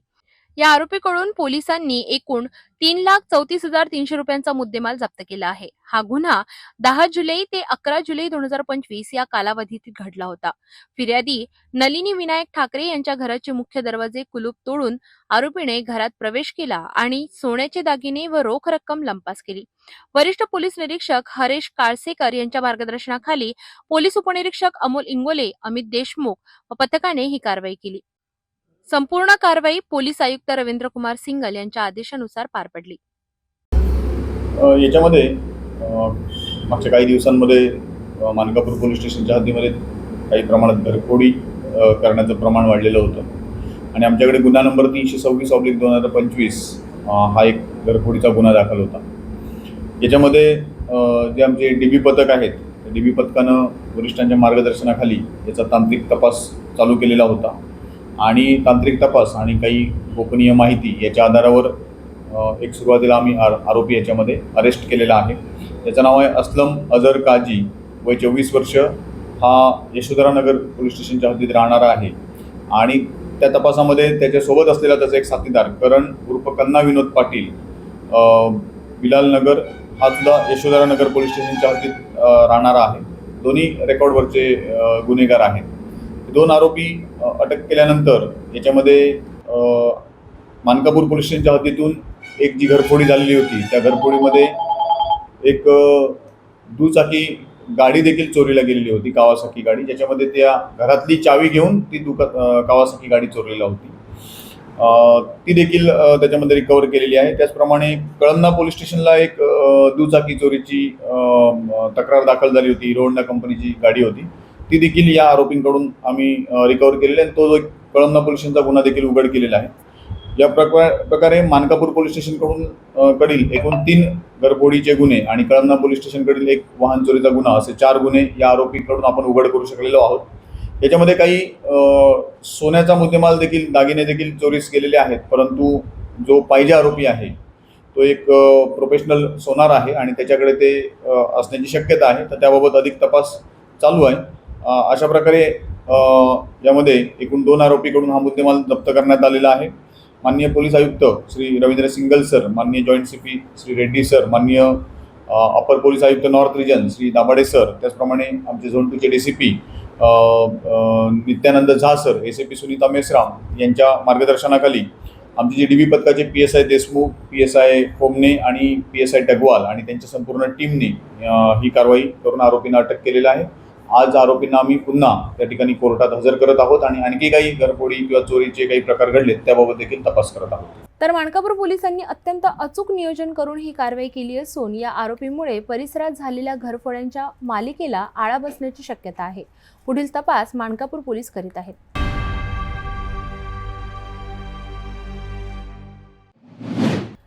या आरोपीकडून पोलिसांनी एकूण 3,34,300 रुपयांचा मुद्देमाल जप्त केला आहे. हा गुन्हा 10 जुलै ते 11 जुलै 2025 या कालावधीत घडला होता. फिर्यादी नलिनी विनायक ठाकरे यांच्या घराचे मुख्य दरवाजे कुलूप तोडून आरोपीने घरात प्रवेश केला आणि सोन्याचे दागिने व रोख रक्कम लंपास केली. वरिष्ठ पोलीस निरीक्षक हरेश काळसेकर यांच्या मार्गदर्शनाखाली पोलीस उपनिरीक्षक अमोल इंगोले, अमित देशमुख व पथकाने ही कारवाई केली. संपूर्ण कारवाई पोलीस आयुक्त रवींद्र कुमार सिंगल यांच्या आदेशानुसार पार पडली. याच्यामध्ये मागच्या काही दिवसांमध्ये मानकापूर पोलीस स्टेशनच्या हद्दीमध्ये काही प्रमाणात घरफोडी करण्याचं प्रमाण वाढलेलं होतं आणि आमच्याकडे गुन्हा नंबर 326/2025 हा एक घरफोडीचा गुन्हा दाखल होता. याच्यामध्ये जे आमचे DB पथक आहेत, DB पथकानं वरिष्ठांच्या मार्गदर्शनाखाली याचा तांत्रिक तपास चालू केलेला होता आणि तांत्रिक तपास आणि काही गोपनीय माहिती याच्या आधारावर एक सुरुवातीला आम्ही आरोपी याच्यामध्ये अरेस्ट केलेला आहे. त्याचं नाव आहे असलम अजहर काजी, वय 24 वर्ष. हा यशोधरानगर पोलीस स्टेशनच्या हद्दीत राहणारा आहे आणि त्या तपासामध्ये त्याच्यासोबत असलेला त्याचा एक साथीदार करण उर्फ कन्ना विनोद पाटील, बिलाल नगर, हा सुद्धा यशोधरानगर पोलीस स्टेशनच्या हद्दीत राहणारा आहे. दोन्ही रेकॉर्डवरचे गुन्हेगार आहेत. 2 आरोपी अटक केल्यानंतर याच्यामध्ये मानकापूर पोलीस स्टेशनच्या हद्दीतून एक जी घरफोडी झालेली होती, त्या घरफोडीमध्ये एक दुचाकी गाडी देखील चोरीला गेलेली होती, कावासाकी गाडी, ज्याच्यामध्ये त्या घरातली चावी घेऊन ती कावासाकी गाडी चोरीला होती. ती देखील त्याच्यामध्ये रिकवर केलेली आहे. त्याचप्रमाणे कळमना पोलीस स्टेशनला एक दुचाकी चोरीची तक्रार दाखल झाली होती. हिरो होंडा कंपनीची गाडी होती, ती देखील या आरोपींकडून आम्ही रिकवर केलेली आहे. तो एक कळमना पोलीस स्टेशनचा गुन्हा देखील उघड केलेला आहे. या प्रकारे मानकापूर पोलीस स्टेशन कडील एकूण 3 घरफोडीचे गुन्हे आणि कळमना पोलीस स्टेशनकडील एक वाहन चोरीचा गुन्हा असे 4 गुन्हे या आरोपीकडून आपण उघड करू शकलेलो आहोत. याच्यामध्ये काही सोन्याचा मुद्देमाल देखील, दागिने देखील चोरीस गेलेले आहेत, परंतु जो पाहिजे आरोपी आहे तो एक प्रोफेशनल सोनार आहे आणि त्याच्याकडे ते असण्याची शक्यता आहे. तर त्याबाबत अधिक तपास चालू आहे. अशा प्रकारे यामध्ये एकूण 2 आरोपीकडून हा मुद्देमाल जप्त करण्यात आलेला आहे. माननीय पोलीस आयुक्त श्री रवींद्र सिंगल सर, माननीय joint CP Shri Reddy sir, माननीय अपर पोलीस आयुक्त north region Shri Dabhade sir, त्याचप्रमाणे आमचे झोन 2चे DCP नित्यानंद झा सर, ACP सुनीता मेसराम यांच्या मार्गदर्शनाखाली आमचे जे DB पथकाचे PSI देशमुख, PSI कोमने आणि PSI टगवाल आणि त्यांच्या संपूर्ण टीमने ही कारवाई करून आरोपींना अटक केलेला आहे. आज आरोपींना आम्ही पुन्हा त्या ठिकाणी कोर्टात हजर करत आहोत आणि आणखी काही घरफोडी किंवा चोरीचे काही प्रकार घडले त्याबाबत देखील तपास करत आहोत. तर मानकापूर पोलिसांनी अत्यंत अचूक नियोजन करून ही कारवाई केली असून या आरोपीमुळे परिसरात झालेल्या घरफोड्यांच्या मालिकेला आळा बसण्याची शक्यता आहे. पुढील तपास मानकापूर पोलीस करीत आहेत.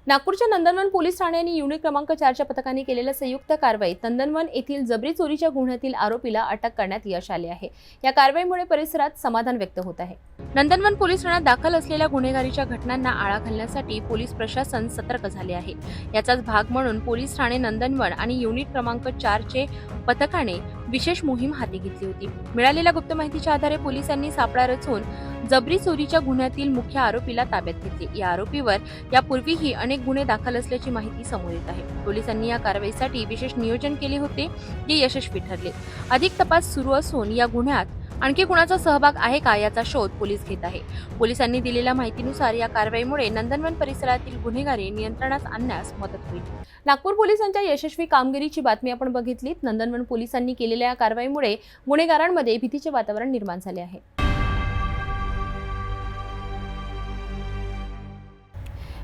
नागपूरच्या नंदनवन पोलीस ठाण्याने युनिट क्रमांक 4च्या पथकाने केलेल्या संयुक्त कारवाईत नंदनवन येथील जबरी चोरीच्या गुन्ह्यातील आरोपीला अटक करण्यात यश आले आहे. या कारवाईमुळे परिसरात समाधान व्यक्त होत आहे. नंदनवन पोलीस ठाण्यात दाखल असलेल्या गुन्हेगारीच्या घटनांना आळा घालण्यासाठी पोलीस प्रशासन सतर्क झाले आहे. याचाच भाग म्हणून पोलीस ठाणे नंदनवन आणि युनिट क्रमांक 4चे पथकाने विशेष मोहीम हाती घेतली होती. मिळालेल्या गुप्त माहितीच्या आधारे पोलिसांनी सापळा रचून जबरी चोरीच्या गुन्ह्यातील मुख्य आरोपीला ताब्यात घेतले. या आरोपीवर यापूर्वीही अनेक गुन्हे दाखल असल्याची माहिती समोर येत आहे. पोलिसांनी या कारवाईसाठी विशेष नियोजन केले होते, जे यशस्वी ठरले. अधिक तपास सुरू असून या गुन्ह्यात आणखी कुणाचा सहभाग आहे का याचा शोध पोलीस घेत आहे. पोलिसांनी दिलेल्या माहितीनुसार या कारवाईमुळे नंदनवन परिसरातील गुन्हेगारी नियंत्रणात आणण्यास मदत होईल. नागपूर पोलिसांच्या यशस्वी कामगिरीची बातमी आपण बघितलीत. नंदनवन पोलिसांनी केलेल्या या कारवाईमुळे गुन्हेगारांमध्ये भीतीचे वातावरण निर्माण झाले आहे.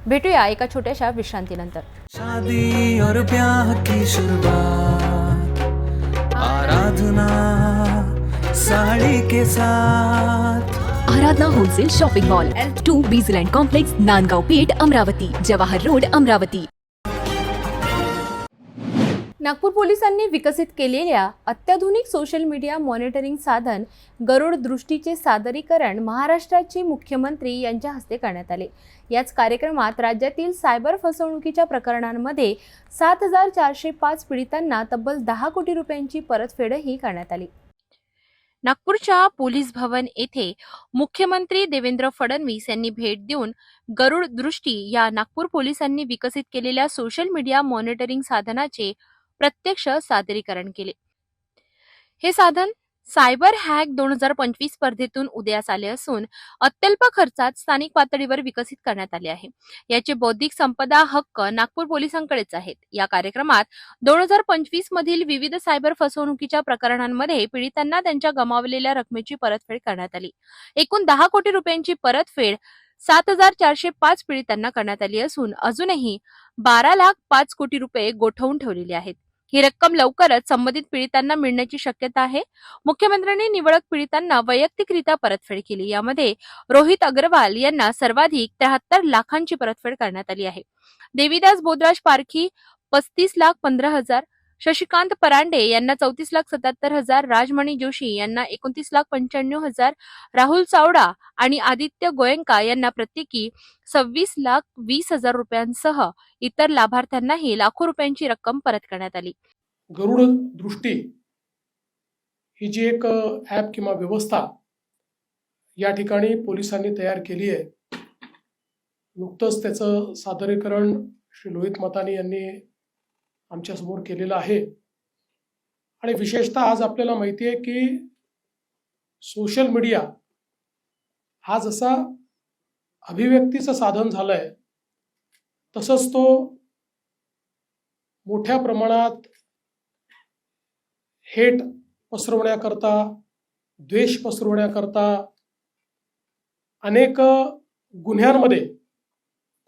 भेटूया एका छोट्याशा विश्रांतीनंतर. शादी और ब्याह की शुरुआत आराधना साड़ी के साथ. Aradhana wholesale shopping mall, L2 बीजलैंड कॉम्प्लेक्स, नांदगांव पेठ, अमरावती, जवाहर रोड, अमरावती. नागपूर पोलिसांनी विकसित केलेल्या अत्याधुनिक सोशल मीडिया मॉनिटरिंग साधन गरुड दृष्टीचे सादरीकरण महाराष्ट्राचे मुख्यमंत्री यांच्या हस्ते करण्यात आले. याच कार्यक्रमात राज्यातील सायबर फसवणुकीच्या प्रकरणांमध्ये 7,405 पीडितांना तब्बल 10 कोटी रुपयांची परतफेडही करण्यात आली. नागपूरच्या पोलीस भवन येथे मुख्यमंत्री देवेंद्र फडणवीस यांनी भेट देऊन गरुड दृष्टी या नागपूर पोलिसांनी विकसित केलेल्या सोशल मीडिया मॉनिटरिंग साधनाचे प्रत्यक्ष सादरीकरण केले. हे साधन सायबर हॅक 2025 स्पर्धेतून उदयास आले असून अत्यल्प खर्चात स्थानिक पातळीवर विकसित करण्यात आले आहे. याचे बौद्धिक संपदा हक्क नागपूर पोलिसांकडेच आहेत. या कार्यक्रमात 2025 मधील विविध सायबर फसवणुकीच्या प्रकरणांमध्ये पीडितांना त्यांच्या गमावलेल्या रकमेची परतफेड करण्यात आली. एकूण 10 कोटी रुपयांची परतफेड 7,405 पीडितांना करण्यात आली असून अजूनही 12,05 कोटी रुपये गोठवून ठेवलेले आहेत. ही रक्कम लवकरच संबंधित पीडितांना मिळण्याची शक्यता आहे. मुख्यमंत्र्यांनी निवडक पीडितांना वैयक्तिकरित्या परतफेड केली. यामध्ये रोहित अग्रवाल यांना सर्वाधिक 73 लाखांची परतफेड करण्यात आली आहे. देवीदास बोदराज पारखी 35,15,000, शशिकांत परांडे यांना 34,77,000, राजमणी जोशी यांना 29,95,000, राहुल चावडा आणि आदित्य गोयंका यांना प्रत्येकी 26,20,000 रुपयांसह इतर लाभार्थ्यांनाही लाखो रुपयांची रक्कम परत करण्यात आली. गरुड दृष्टी ही जी एक ॲप किंवा व्यवस्था या ठिकाणी पोलिसांनी तयार केली आहे. नुकतंच त्याचं सादरीकरण श्री लोहित मतानी यांनी आमच्यासमोर केलेलं आहे. आणि विशेषतः आज आपल्याला माहिती आहे की सोशल मीडिया हा जसा अभिव्यक्तीचं साधन झालंय तसंच तो मोठ्या प्रमाणात हेट पसरवण्याकरता, द्वेष पसरवण्याकरता, अनेक गुन्ह्यांमध्ये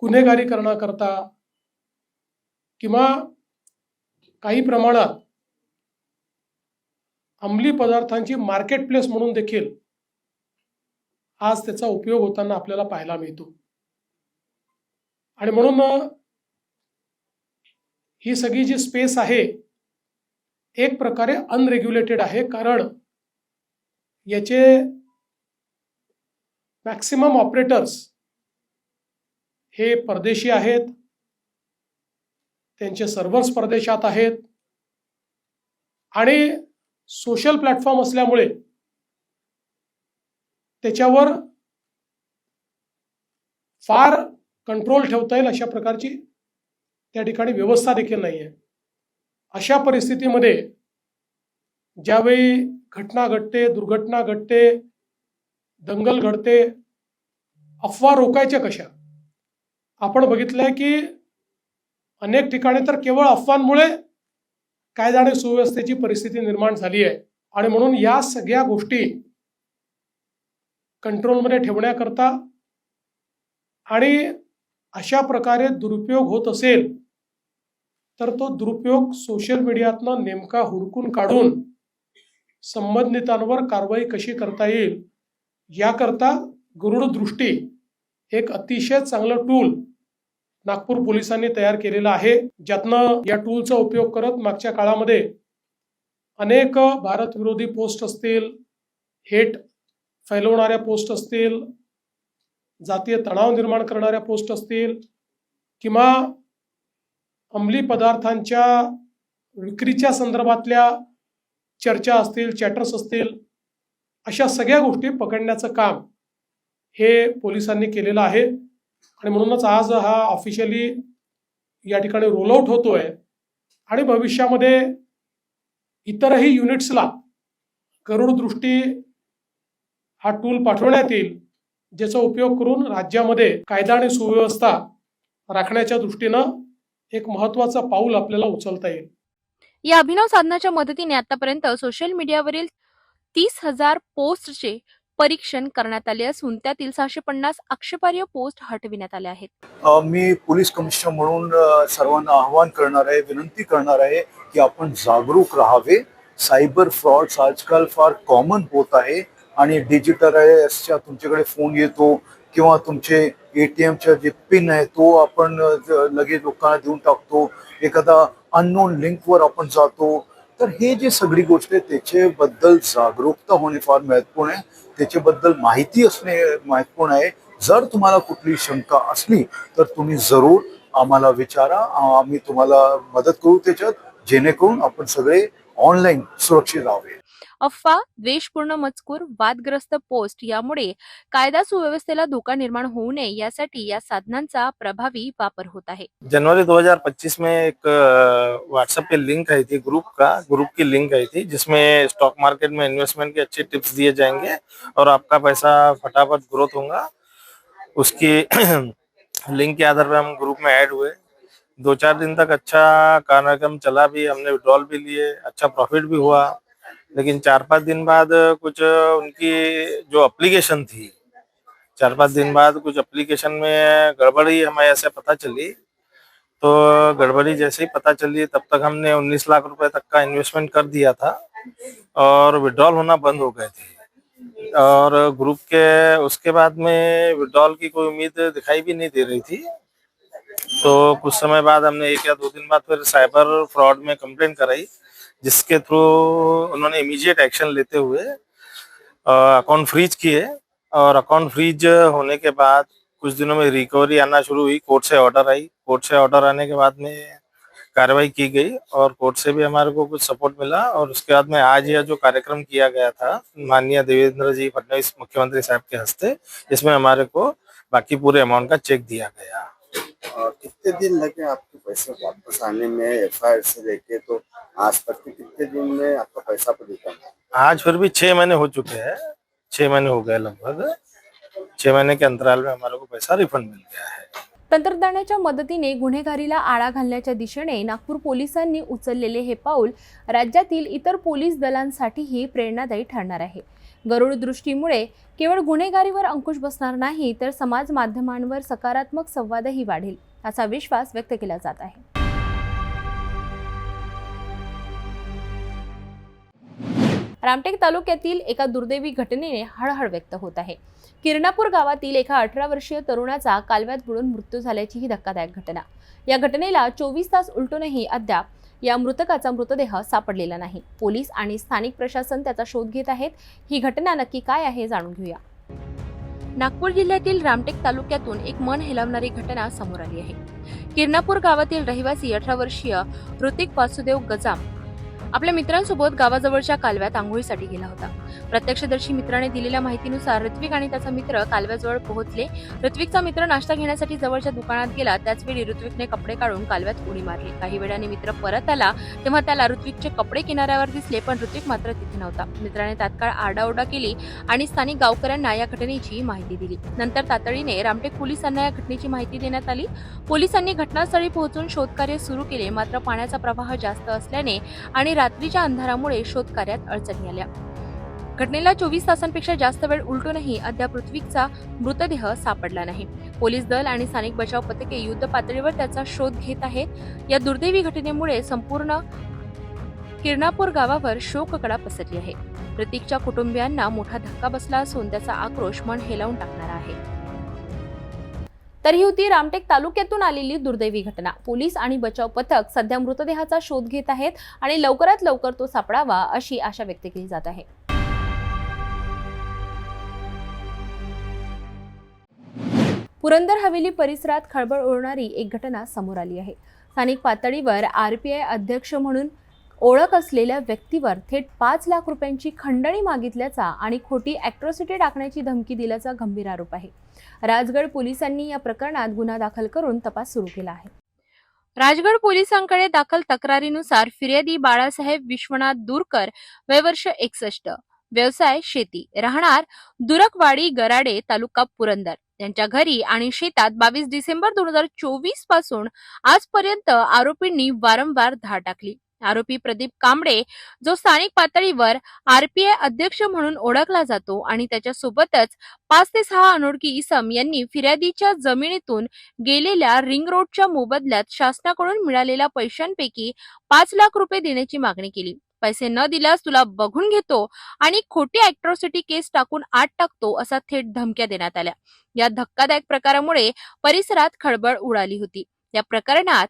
गुन्हेगारी करण्याकरता किंवा काही प्रमाणात अंमली पदार्थांची मार्केट प्लेस म्हणून देखील आज त्याचा उपयोग होताना आपल्याला पाहायला मिळतो. आणि म्हणून ही सगळी जी स्पेस आहे एक प्रकारे अनरेग्युलेटेड आहे, कारण याचे मॅक्सिमम ऑपरेटर्स हे परदेशी आहेत, त्यांचे सर्व्हर्स परदेशात आहेत आणि सोशल प्लॅटफॉर्म असल्यामुळे त्याच्यावर फार कंट्रोल ठेवता येईल अशा प्रकारची त्या ठिकाणी व्यवस्था देखील नाही आहे. अशा परिस्थितीमध्ये ज्यावेळी घटना घडते, दुर्घटना घडते, दंगल घडते, अफवा रोखायच्या कशा? आपण बघितलंय की अनेक ठिकाणी तर केवळ अफवांमुळे कायदा आणि सुव्यवस्थेची परिस्थिती निर्माण झाली आहे. आणि म्हणून या सगळ्या गोष्टी कंट्रोलमध्ये ठेवण्याकरता आणि अशा प्रकारे दुरुपयोग होत असेल तर तो दुरुपयोग सोशल मीडियातनं नेमका हुडकून काढून संबंधितांवर कारवाई कशी करता येईल याकरता गरुड दृष्टी एक अतिशय चांगलं टूल नागपूर पोलिसांनी तयार केलेलं आहे, ज्यातनं या टूलचा उपयोग करत मागच्या काळामध्ये अनेक भारत विरोधी पोस्ट असतील, हेट फैलवणाऱ्या पोस्ट असतील, जातीय तणाव निर्माण करणाऱ्या पोस्ट असतील किंवा अंमली पदार्थांच्या विक्रीच्या संदर्भातल्या चर्चा असतील, चॅटर्स असतील, अशा सगळ्या गोष्टी पकडण्याचं काम हे पोलिसांनी केलेलं आहे. आणि म्हणूनच आज हा ऑफिशियली या ठिकाणी रोल आउट होतोय आणि भविष्यामध्ये इतरही युनिट्सला गरुड दृष्टी हा टूल पाठवण्यात येईल, ज्याचा उपयोग करून राज्यामध्ये कायदा आणि सुव्यवस्था राखण्याच्या दृष्टीनं एक महत्त्वाचं पाऊल आपल्याला उचलता येईल. या अभिनव साधनाच्या मदतीने आतापर्यंत सोशल मीडियावरील 30,000 पोस्टचे परीक्षण करण्यात आले असून त्यातील 650 आक्षेपार्ह पोस्ट हटविण्यात आल्या आहेत. मी पोलीस कमिशनर म्हणून सर्वांना आवाहन करणार आहे, विनंती करणार आहे की आपण जागरूक राहावे. सायबर फ्रॉड्स आजकाल फार कॉमन होत आहे आणि डिजिटलाइजच्या तुमच्याकडे फोन येतो किंवा तुमचे ATMचा जे पिन आहे तो आपण लगेच लोकांना देऊन टाकतो, एखादा अननोन लिंकवर आपण जातो. तर हे जे सगळी गोष्ट आहे त्याच्याबद्दल जागरूकता होणे फार महत्त्वपूर्ण आहे, त्याच्याबद्दल माहिती असणे महत्त्वपूर्ण आहे. जर तुम्हाला कुठली शंका असली तर तुम्ही जरूर आम्हाला विचारा, आम्ही तुम्हाला मदत करू त्याच्यात, जेणेकरून आपण सगळे ऑनलाईन सुरक्षित राहावे. अफवा, द्वेषपूर्ण मजकूर, वादग्रस्त पोस्ट यामुळे कायदा सुव्यवस्थेला धोका निर्माण होऊ नये यासाठी या साधनांचा प्रभावी वापर होत आहे. जनवरी 2025 में एक व्हाट्सएप पे लिंक आई थी, ग्रुप की लिंक आई थी, जिसमें स्टॉक मार्केट में इन्वेस्टमेंट के अच्छे टिप्स दिए जाएंगे और आपका पैसा फटाफट ग्रोथ होगा। उसकी लिंक के आधार पर हम ग्रुप में ऐड हुए। 2-4 दिन तक अच्छा कार्यक्रम चला भी, हमने विड्रॉल भी लिए, अच्छा प्रॉफिट भी हुआ। लेकिन 4-5 दिन बाद कुछ उनकी जो एप्लीकेशन थी, 4-5 दिन बाद कुछ एप्लीकेशन में गड़बड़ी हमें ऐसे पता चली। तो गड़बड़ी जैसे ही पता चली तब तक हमने 19 लाख रुपए तक का इन्वेस्टमेंट कर दिया था और विड्रॉल होना बंद हो गए थे। और ग्रुप के उसके बाद में विड्रॉल की कोई उम्मीद दिखाई भी नहीं दे रही थी। तो कुछ समय बाद हमने 1 या 2 दिन बाद फिर साइबर फ्रॉड में कंप्लेंट कराई, जिसके थ्रू उन्होंने इमीडिएट एक्शन लेते हुए अकाउंट फ्रीज किए। और अकाउंट फ्रीज होने के बाद कुछ दिनों में रिकवरी आना शुरू हुई। कोर्ट से ऑर्डर आई, कोर्ट से ऑर्डर आने के बाद में कार्रवाई की गई और कोर्ट से भी हमारे को कुछ सपोर्ट मिला। और उसके बाद में आज यह जो कार्यक्रम किया गया था माननीय देवेंद्र जी फडणवीस मुख्यमंत्री साहब के हस्ते, इसमें हमारे को बाकी पूरे अमाउंट का चेक दिया गया। कितने दिन लगे आपके पैसे वापस आने में? एफआईआर से लेके तो आज तक के कितने दिन में आपका पैसा पड़ेगा? आज फिर भी 6 महीने हो चुके हैं, 6 महीने हो गए लगभग। 6 महीने के अंतराल में हमारे को पैसा रिफंड मिल गया है। तंत्रज्ञानाच्या मदतीने गुन्हेगारीला आळा घालण्याच्या दिशेने नागपूर पोलिसांनी उचललेले हे पाऊल राज्यातील इतर पोलीस दलांसाठीही प्रेरणादायी ठरणार आहे. गरुड दृष्टीमुळे केवळ गुन्हेगारीवर अंकुश बसणार नाही, तर समाज माध्यमांवर सकारात्मक संवादही वाढेल, असा विश्वास व्यक्त केला जात आहे. रामटेक तालुक्यातील एका दुर्दैवी घटनेने हळहळ व्यक्त होत आहे. किरणापूर गावातील एका 18 वर्षीय तरुणाचा कालव्यात बुडून मृत्यू झाल्याची ही धक्कादायक घटना. या घटनेला 24 तास उलटूनही अद्याप या मृतकाचा मृतदेह सापडलेला नाही. पोलीस आणि स्थानिक प्रशासन त्याचा शोध घेत आहेत. ही घटना नक्की काय आहे जाणून घेऊया. नागपूर जिल्ह्यातील रामटेक तालुक्यातून एक मन हेलावणारी घटना समोर आली आहे. किरणापूर गावातील रहिवासी 18 वर्षीय ऋतिक वासुदेव गजाम आपल्या मित्रांसोबत गावाजवळच्या कालव्यात आंघोळीसाठी गेला होता. प्रत्यक्षदर्शी मित्राने दिलेल्या माहितीनुसार ऋत्विक आणि त्याचा मित्र कालव्याजवळ पोहोचले. ऋत्विकचा मित्र नाश्ता घेण्यासाठी जवळच्या दुकानात गेला. त्याचवेळी ऋत्विकने कपडे काढून कालव्यात उडी मारली. काही वेळाने मित्र परत आला तेव्हा त्याला ऋत्विकचे कपडे किनाऱ्यावर दिसले, पण ऋत्विक मात्र तिथे नव्हता. मित्राने तात्काळ आरडाओरडा केली आणि स्थानिक गावकऱ्यांना या घटनेची माहिती दिली. नंतर तातडीने रामटेक पोलिसांना या घटनेची माहिती देण्यात आली. पोलिसांनी घटनास्थळी पोहोचून शोधकार्य सुरू केले, मात्र पाण्याचा प्रवाह जास्त असल्याने आणि रात्रीच्या अंधारामुळे शोधकार्यात अडचणी आल्या. घटनेला 24 तासांपेक्षा जास्त वेळ उलटूनही अद्याप ऋत्विकचा मृतदेह सापडला नाही. पोलीस दल आणि स्थानिक बचाव पथके युद्ध पातळीवर त्याचा शोध घेत आहेत. या दुर्दैवी घटनेमुळे संपूर्ण किरणापूर गावावर शोककळा पसरली आहे. ऋत्विकच्या कुटुंबियांना मोठा धक्का बसला असून त्याचा आक्रोश मन हेलावून टाकणारा आहे. तर ही होती रामटेक तालुक्यातून आलेली दुर्दैवी घटना. पोलीस आणि बचाव पथक सध्या मृतदेहाचा शोध घेत आहेत आणि लवकरात लवकर तो सापडावा अशी आशा व्यक्त केली जात आहे. पुरंदर हवेली परिसरात खळबळ उडवणारी एक घटना समोर आली आहे. स्थानिक पातळीवर आरपीआय अध्यक्ष म्हणून ओळख असलेल्या व्यक्तीवर थेट 5 लाख रुपयांची खंडणी मागितल्याचा आणि खोटी अॅट्रॉसिटी टाकण्याची धमकी दिल्याचा गंभीर आरोप आहे. राजगड पोलिसांनी या प्रकरणात गुन्हा दाखल करून तपास सुरू केला आहे. राजगड पोलिसांकडे दाखल तक्रारीनुसार फिर्यादी बाळासाहेब विश्वनाथ दूरकर, वय वर्ष 61, व्यवसाय शेती, राहणार दुरकवाडी गराडे, तालुका पुरंदर, त्यांच्या घरी आणि शेतात 22 डिसेंबर 2024 पासून आजपर्यंत आरोपींनी वारंवार धाड टाकली. आरोपी प्रदीप कांबळे, जो स्थानिक पातळीवर आरपीआय अध्यक्ष म्हणून ओळखला जातो, आणि त्याच्या सोबतच 5 ते 6 अनोळखी इसम यांनी फिर्यादीच्या जमिनीतून गेलेल्या रिंग रोडच्या मोबदल्यात शासनाकडून मिळालेल्या पैशांपैकी 5 लाख रुपये देण्याची मागणी केली. पैसे न दिल्यास तुला बघून घेतो आणि खोटी अॅट्रॉसिटी केस टाकून आत टाकतो असा थेट धमक्या देण्यात आल्या. या धक्कादायक प्रकारामुळे परिसरात खळबळ उडाली होती. या प्रकरणात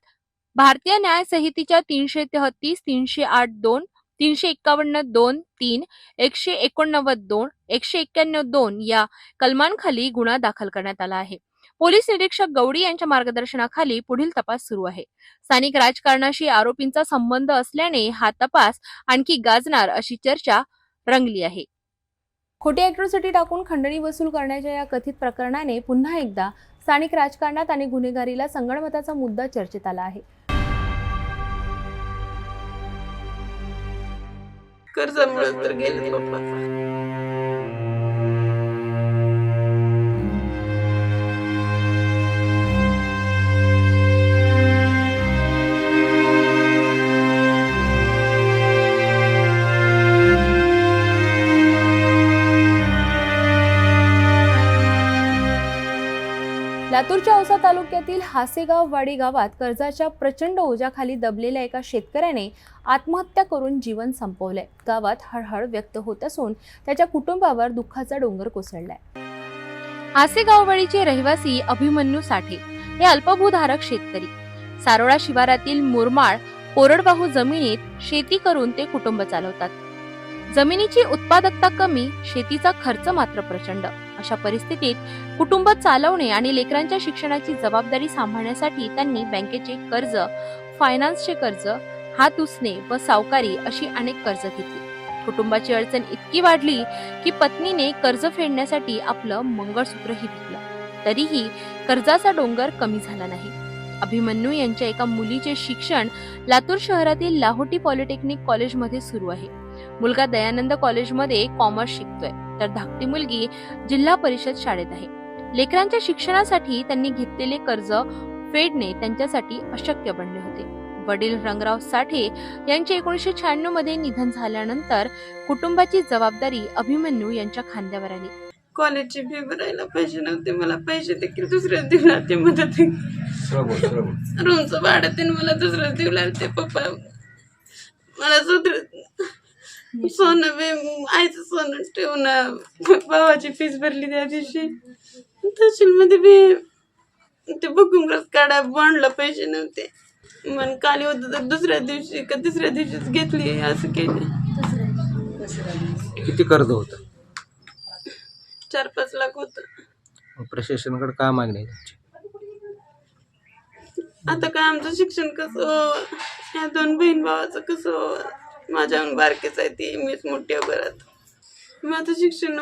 भारतीय न्याय संहितेच्या 333, 308(2), 351(2)(3), 189(2), 191(2) या कलमांखाली गुन्हा दाखल करण्यात आला आहे. पोलीस निरीक्षक गौडी यांच्या मार्गदर्शनाखाली पुढील तपास सुरू आहे. स्थानिक राजकारणाशी आरोपींचा संबंध असल्याने हा तपास आणखी गाजणार अशी चर्चा रंगली आहे. खोटी ॲट्रॉसिटी टाकून खंडणी वसूल करण्याच्या या कथित प्रकरणाने पुन्हा एकदा स्थानिक राजकारणात आणि गुन्हेगारीला संगणमताचा मुद्दा चर्चेत आला आहे. कर्जामुळे तर गेले पप्पा. लातूरच्या औसा तालुक्यातील हासेगाव वाडी गावात कर्जाच्या प्रचंड ओझ्याखाली दबलेल्या एका शेतकऱ्याने आत्महत्या करून जीवन संपवलंय. गावात हळहळ व्यक्त होत असून त्याच्या कुटुंबावर दुःखाचा डोंगर कोसळलाय. हासेगाव वाडीचे रहिवासी अभिमन्यू साठे हे अल्पभूधारक शेतकरी. सारोळा शिवारातील मुरमाड कोरडवाहू जमिनीत शेती करून ते कुटुंब चालवतात. जमिनीची उत्पादकता कमी, शेतीचा खर्च मात्र प्रचंड. अशा परिस्थितीत कुटुंब चालवणे आणि लेकरांच्या शिक्षणाची जबाबदारी सांभाळण्यासाठी त्यांनी बँकेचे कर्ज, फायनान्सचे कर्ज, हात उसने व सावकारी अशी अनेक कर्ज घेतली. कुटुंबाची अडचण इतकी वाढली की पत्नीने कर्ज फेडण्यासाठी आपलं मंगळसूत्रही विकलं. तरीही कर्जाचा डोंगर कमी झाला नाही. अभिमन्यू यांच्या एका मुलीचे शिक्षण लातूर शहरातील लाहोटी पॉलिटेक्निक कॉलेजमध्ये सुरू आहे. मुलगा दयानंद कॉलेजमध्ये कॉमर्स शिकतोय, तर धाकटी मुलगी जिल्हा परिषद शाळेत आहे. लेकरांच्या शिक्षणासाठी त्यांनी घेतलेले कर्ज फेडणे त्यांच्यासाठी अशक्य बनले होते. वडील रंगराव साठे यांचे 1996 मध्ये निधन झाल्यानंतर कुटुंबाची जबाबदारी अभिमन्यू यांच्या खांद्यावर आली. कॉलेजची फी भरायला पैसे नव्हते, मला पैसे देखील दुसऱ्याच दिवला ते मदत. रूमचं भाडं ते मला दुसऱ्याच दिवला ते पप्पा. मला सोनं आईचं सोनं ठेवून भावाची फीस भरली त्या दिवशी. तहसील मध्ये बी ते बुकिंग रस काढा बॉन्डला पैसे नव्हते. मन काली होत तर दुसऱ्या दिवशी का तिसऱ्या दिवशीच घेतली असं केले. किती कर्ज होतं? 4-5 लाख होत. प्रशासनाकडे काय मागणी आहे? आता काय आमचं शिक्षण कसं, ह्या 2 बहीण भावाचं कसं, माझ्याहून बारकेच आहे ती, मीच मोठी घरात. माझं शिक्षण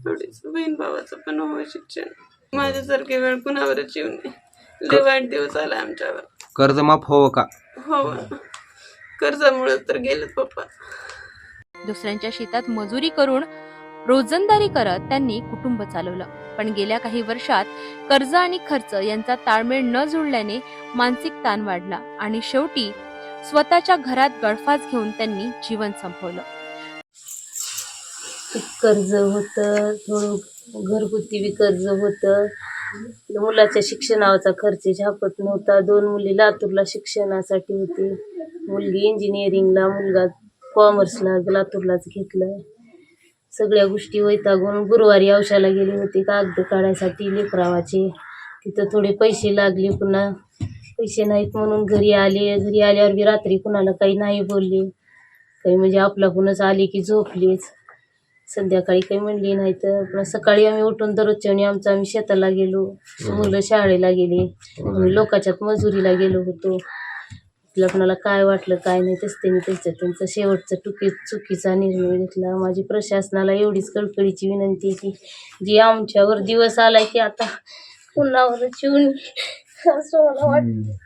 थोडीच बहीण भावाचं पण शिक्षण. माझ्यासारखी वेळ कुणावरच येऊ नये. लय वाईट दिवस आला आमच्यावर. कर्ज माफ हवं का? हो, कर्जामुळे तर गेलेत पप्पा. दुसऱ्यांच्या शेतात मजुरी करून रोजंदारी करत त्यांनी कुटुंब चालवलं. पण गेल्या काही वर्षात कर्ज आणि खर्च यांचा ताळमेळ न जुळल्याने मानसिक ताण वाढला आणि शेवटी स्वतःच्या घरात गळफास घेऊन त्यांनी जीवन संपवलं. कर्ज होतं, थोडं घरगुती बी कर्ज होतं. मुलाच्या शिक्षणाचा खर्च झापत नव्हता. 2 मुली लातूरला शिक्षणासाठी होती. मुलगी इंजिनिअरिंगला, मुलगा कॉमर्सला लातूरलाच घेतलं. सगळ्या गोष्टी वैतागून गुरुवारी औषधाला गेले होते कागद काढायसाठी लेकरावाचे. तिथं थोडे पैसे लागले, पुन्हा पैसे नाहीत म्हणून घरी आले. घरी आल्यावर बी रात्री कुणाला काही नाही बोलले, काही म्हणजे आपल्याकडूनच आले की झोपलेच. संध्याकाळी काही म्हणली नाही. तर पुन्हा सकाळी आम्ही उठून दररोजच्या आम्ही शेताला गेलो, मुलं शाळेला गेले, आम्ही लोकांच्यात मजुरीला गेलो होतो. तिला कुणाला काय वाटलं काय नाही तसं त्यांनी त्यांचा शेवटचा चुकीचा निर्णय घेतला. माझी प्रशासनाला एवढीच कळकळीची विनंती की जी आमच्यावर दिवस आलाय की आता पुन्हावरच येऊन असं मला वाटतं.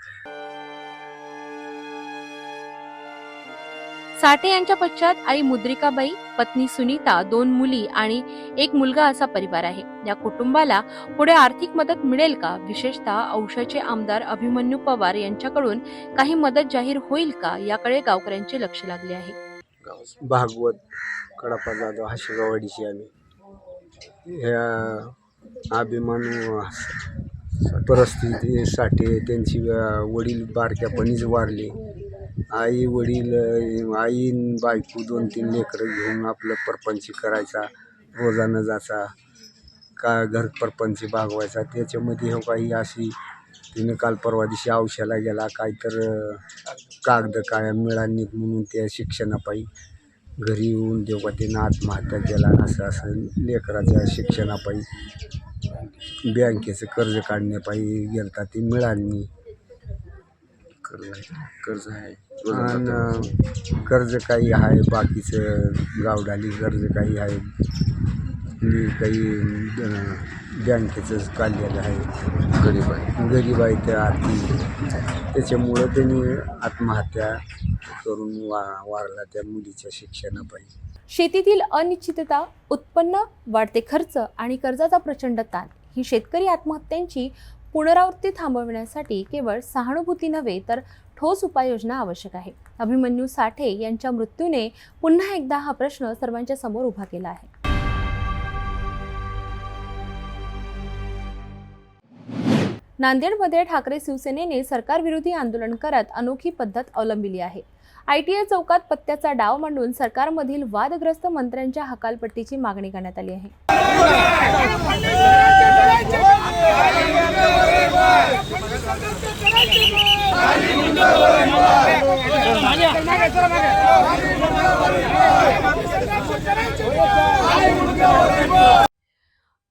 साठे यांच्या पश्चात आई मुद्रिकाबाई, पत्नी सुनीता, 2 मुली आणि 1 मुलगा असा परिवार आहे. या कुटुंबाला पुढे आर्थिक मदत मिळेल का? विशेषतः औशाचे आमदार अभिमन्यू पवार यांच्याकडून काही मदत जाहीर होईल का, याकडे गावकऱ्यांचे लक्ष लागले आहे. भागवत कडप्पा जाधव हाशेगाववाडीची आम्ही. ह्या अभिमन्यू परिस्थितीसाठी त्यांची वडील बारक्यापणीच वारले. आई बायको 2-3 लेकरं घेऊन आपलं परपंच करायचा, रोजानं जायचा, का घर परपंच भागवायचा. त्याच्यामध्ये हो काही अशी तिने काल परवा दिवशी औषधाला गेला, काय तर कागद काय मिळाली म्हणून त्या शिक्षणापायी घरी येऊन देवा त्यानं आत्महत्या केला. असं लेकराच्या शिक्षणापायी बँकेचं कर्ज काढण्यापायी गेलता, ते मिळाली. कर्ज आहे. आणि कर्ज काही आहे, बाकीचं गावडाली कर्ज काही आहे, काही बँकेचं काढलेलं आहे. गरीब आहे त्या आधी, त्याच्यामुळं त्यांनी आत्महत्या करून वारला त्या मुलीच्या शिक्षणापायी. शेतीतील अनिश्चितता, उत्पन्न, वाढते खर्च आणि कर्जाचा प्रचंड ताण ही शेतकरी आत्महत्यांची पुनरावृत्ती थांबवण्यासाठी केवळ सहानुभूती नव्हे तर ठोस उपाययोजना आवश्यक आहे. अभिमन्यू साठे यांच्या मृत्यूने पुन्हा एकदा हा प्रश्न सर्वांच्या समोर उभा केला आहे. नांदेडमध्ये ठाकरे शिवसेनेने सरकारविरोधी आंदोलन करत अनोखी पद्धत अवलंबिली आहे. ITI चौकात पत्त्याचा डाव मांडून सरकारमधील वादग्रस्त मंत्र्यांच्या हकालपट्टीची मागणी करण्यात आली आहे.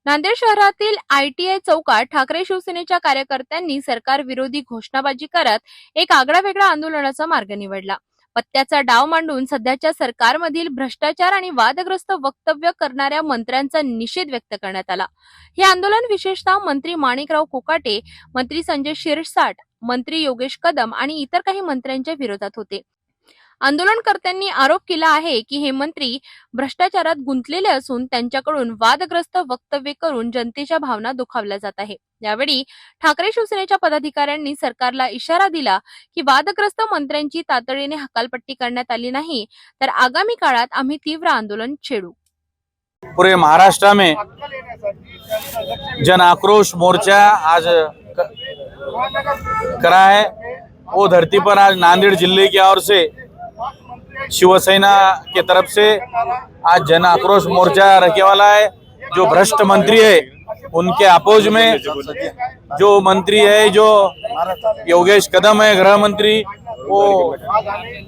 नांदेड शहरातील ITI चौकात ठाकरे शिवसेनेच्या कार्यकर्त्यांनी सरकार विरोधी घोषणाबाजी करत एक आगळावेगळा आंदोलनाचा मार्ग निवडला. पत्त्याचा डाव मांडून सध्याच्या सरकारमधील भ्रष्टाचार आणि वादग्रस्त वक्तव्य करणाऱ्या मंत्र्यांचा निषेध व्यक्त करण्यात आला. हे आंदोलन विशेषतः मंत्री माणिकराव कोकाटे, मंत्री संजय शिरसाट, मंत्री योगेश कदम आणि इतर काही मंत्र्यांच्या विरोधात होते. आंदोलनकर्त्यांनी आरोप केला आहे की हे मंत्री भ्रष्टाचारात गुंतलेले असून त्यांच्याकडून वादग्रस्त वक्तव्य करून जनतेच्या भावना दुखावल्या जात आहे. यावेळी ठाकरे शिवसेनेच्या पदाधिकाऱ्यांनी सरकारला इशारा दिला की वादग्रस्त मंत्र्यांची तातडीने हकालपट्टी करण्यात आली नाही तर आगामी काळात आम्ही तीव्र आंदोलन छेडू. पूरे महाराष्ट्र में जन आक्रोश मोर्चा आज करा है. वो धरती पर आज नांदेड़ जिले की ओर से शिवसेना के तरफ से आज जन आक्रोश मोर्चा रखने वाला है. जो भ्रष्ट मंत्री है उनके अपोज में जो मंत्री है, जो योगेश कदम है गृह मंत्री, वो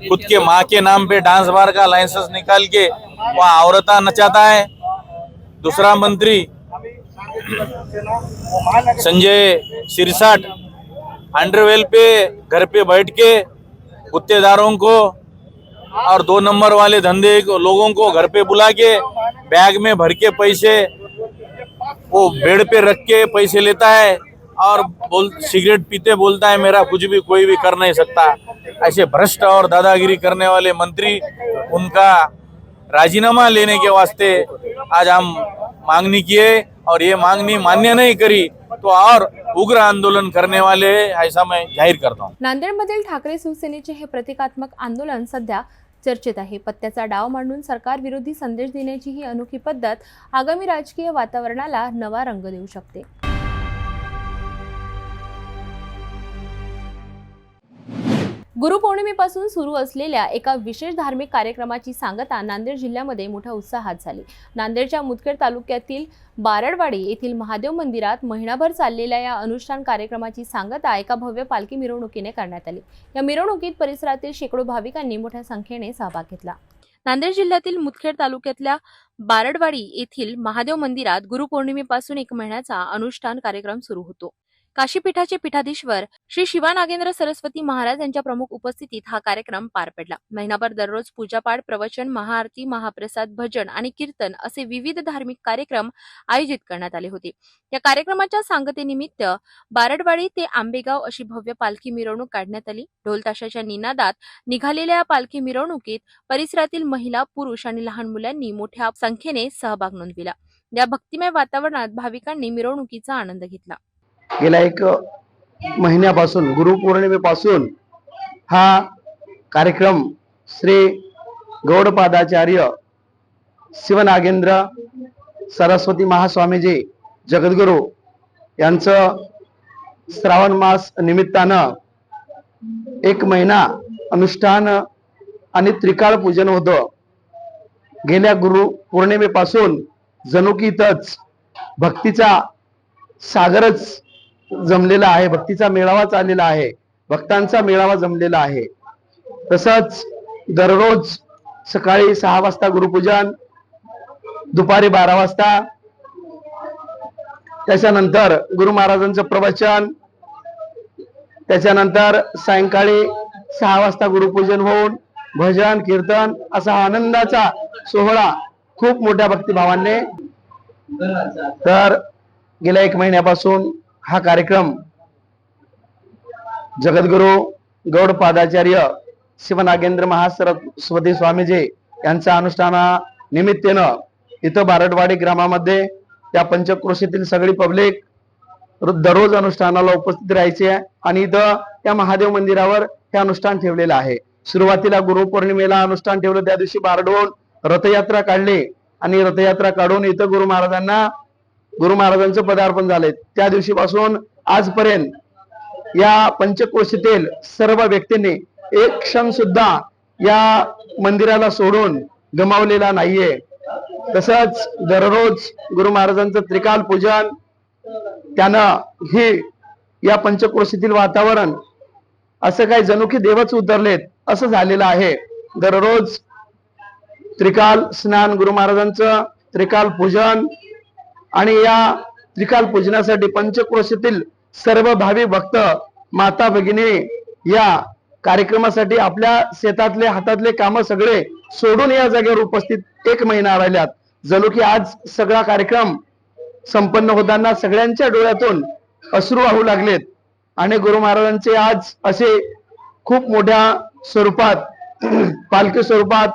खुद के माँ के नाम पे डांस बार का लाइसेंस निकाल के वह औरता नचाता है. दूसरा मंत्री संजय सिरसाट अंडरवेल पे घर पे बैठ के गुत्तेदारों को और 2 नंबर वाले धंधे लोगों को घर पे बुला के बैग में भर के पैसे वो बेड पे रख के पैसे लेता है और सिगरेट पीते बोलता है मेरा कुछ भी कोई भी कर नहीं सकता. ऐसे भ्रष्ट और दादागिरी करने वाले मंत्री, उनका राजीनामा लेने के वास्ते आज हम मांगनी किए और ये मांगनी मान्य नहीं करी तो और उग्र आंदोलन करने वाले ऐसा मैं जाहीर करता हूँ. नांदेडमधील ठाकरे शिवसेनेचे हे प्रतिकात्मक आंदोलन सध्या चर्चेत आहे. पत्त्याचा डाव मांडून सरकार विरोधी संदेश देण्याची ही अनोखी पद्धत आगामी राजकीय वातावरणाला नवा रंग देऊ शकते. गुरुपौर्णिमेपासून सुरू असलेल्या एका विशेष धार्मिक कार्यक्रमाची सांगता नांदेड जिल्ह्यामध्ये मोठ्या उत्साहात झाली. नांदेडच्या मुदखेड तालुक्यातील बारडवाडी येथील महादेव मंदिरात महिनाभर चाललेल्या या अनुष्ठान कार्यक्रमाची सांगता एका भव्य पालखी मिरवणुकीने करण्यात आली. या मिरवणुकीत परिसरातील शेकडो भाविकांनी मोठ्या संख्येने सहभाग घेतला. नांदेड जिल्ह्यातील मुदखेड तालुक्यातल्या बारडवाडी येथील महादेव मंदिरात गुरुपौर्णिमेपासून 1 महिन्याचा अनुष्ठान कार्यक्रम सुरू होतो. काशीपीठाचे पीठाधीश्वर श्री शिवानागेंद्र सरस्वती महाराज यांच्या प्रमुख उपस्थितीत हा कार्यक्रम पार पडला. महिनाभर दररोज पूजापाठ, प्रवचन, महाआरती, महाप्रसाद, भजन आणि कीर्तन असे विविध धार्मिक कार्यक्रम आयोजित करण्यात आले होते. या कार्यक्रमाच्या सांगतेनिमित्त बारडवाडी ते आंबेगाव अशी भव्य पालखी मिरवणूक काढण्यात आली. ढोल ताशाच्या निनादात निघालेल्या या पालखी मिरवणुकीत परिसरातील महिला, पुरुष आणि लहान मुलांनी मोठ्या संख्येने सहभाग नोंदविला. या भक्तिमय वातावरणात भाविकांनी मिरवणुकीचा आनंद घेतला. गेल्या 1 महिन्यापासून गुरुपौर्णिमेपासून हा कार्यक्रम श्री गौडपादाचार्य शिवनागेंद्र सरस्वती महास्वामीजी जगद्गुरु यांचं श्रावण मास निमित्तानं 1 महिना अनुष्ठान आणि त्रिकाळ पूजन होतं. गेल्या गुरुपौर्णिमेपासून जणू की इथंच भक्तीचा सागरच जमलेला आहे, भक्तीचा मेळावा चाललेला आहे, भक्तांचा मेळावा जमलेला आहे. तसंच दररोज सकाळी 6 वाजता गुरुपूजन, दुपारी 12 वाजता, त्याच्यानंतर गुरु महाराजांचं प्रवचन, त्याच्यानंतर सायंकाळी 6 वाजता गुरुपूजन होऊन भजन कीर्तन असा आनंदाचा सोहळा खूप मोठ्या भक्तिभावाने, तर गेल्या 1 महिन्यापासून हा कार्यक्रम जगद्गुरु गौड पादाचार्य शिवनागेंद्र महासरस्वती स्वामीजी यांच्या अनुष्ठाना निमित्तानं इथं बारडवाडी ग्रामामध्ये त्या पंचक्रोशीतील सगळी पब्लिक दररोज अनुष्ठानाला उपस्थित राहायची आहे आणि इथं त्या महादेव मंदिरावर हे अनुष्ठान ठेवलेलं आहे. सुरुवातीला गुरुपौर्णिमेला अनुष्ठान ठेवलं, त्या दिवशी बारडवून रथयात्रा काढली आणि रथयात्रा काढून इथं गुरु महाराजांचं पदार्पण झाले. त्या दिवशीपासून आजपर्यंत या पंचक्रोशीतील सर्व व्यक्तींनी एक क्षण सुद्धा या मंदिराला सोडून गमावलेला नाहीये. तसंच दररोज गुरु महाराजांचं त्रिकाल पूजन, त्यानं ही या पंचक्रोशीतील वातावरण असं काही जणू की देवच उतरलेत असं झालेलं आहे. दररोज त्रिकाल स्नान, गुरु महाराजांचं त्रिकाल पूजन आणि या त्रिकाल पूजनासाठी पंचक्रोशीतील सर्व भावी भक्त माता भगिनी या कार्यक्रमासाठी आपल्या शेतातले हातातले काम सगळे सोडून या जागेवर उपस्थित 1 महिना राहिल्यात. जणू की आज सगळा कार्यक्रम संपन्न होताना सगळ्यांच्या डोळ्यातून अश्रू वाहू लागलेत आणि गुरु महाराजांचे आज असे खूप मोठ्या स्वरूपात पालखी स्वरूपात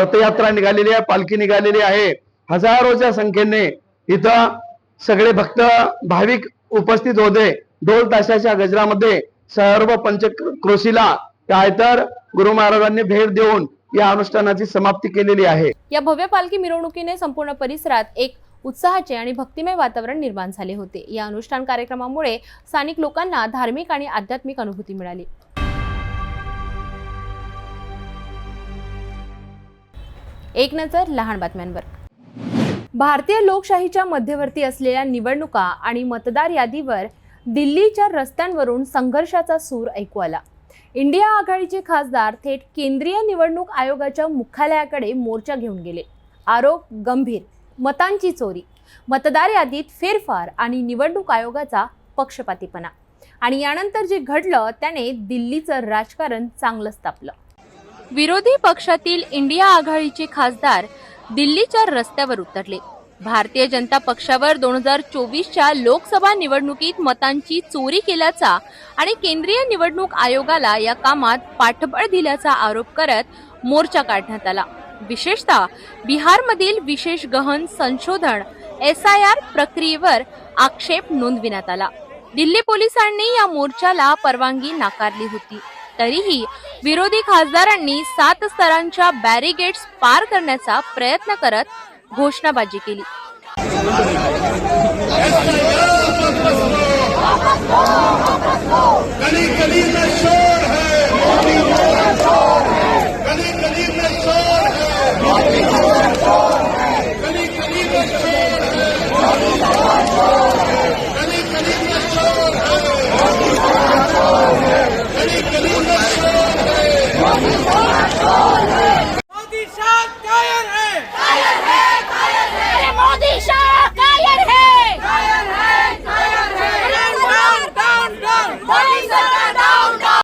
रथयात्रा निघालेली आहे, पालखी निघालेली आहे. हजारोच्या संख्येने इथं सगळे भक्त भाविक उपस्थित होते. ढोल ताशाच्या गजरामध्ये सर्व पंचक्रोशीला काय तर गुरु महाराजांनी भेट देऊन या अनुष्ठानाची समाप्ती केलेली आहे. या भव्य पालखी मिरवणुकीने संपूर्ण परिसरात एक उत्साहाचे आणि भक्तिमय वातावरण निर्माण झाले होते. या अनुष्ठान कार्यक्रमामुळे स्थानिक लोकांना धार्मिक आणि आध्यात्मिक अनुभूती मिळाली. एक नजर लहान बातम्यांवर. भारतीय लोकशाहीच्या मध्यवर्ती असलेल्या निवडणुका आणि मतदार यादीवर दिल्लीच्या रस्त्यांवरून संघर्षाचा सूर ऐकू आला. इंडिया आघाडीचे खासदार थेट केंद्रीय निवडणूक आयोगाच्या मुख्यालयाकडे मोर्चा घेऊन गेले. आरोप गंभीर: मतांची चोरी, मतदार यादीत फेरफार आणि निवडणूक आयोगाचा पक्षपातीपणा. आणि यानंतर जे घडलं त्याने दिल्लीचं राजकारण चांगलंच तापलं. विरोधी पक्षातील इंडिया आघाडीचे खासदार दिल्लीच्या रस्त्यावर उतरले. भारतीय जनता पक्षावर 2024च्या लोकसभा निवडणुकीत मतांची चोरी केल्याचा आणि केंद्रीय निवडणूक आयोगाला या कामात पाठबळ दिल्याचा आरोप करत मोर्चा काढण्यात आला. विशेषतः बिहारमधील विशेष गहन संशोधन SIR प्रक्रियेवर आक्षेप नोंदविण्यात आला. दिल्ली पोलिसांनी या मोर्चाला परवानगी नाकारली होती. तरीही विरोधी खासदारांनी 7 स्तरांच्या बॅरिगेड्स पार करण्याचा प्रयत्न करत घोषणाबाजी केली.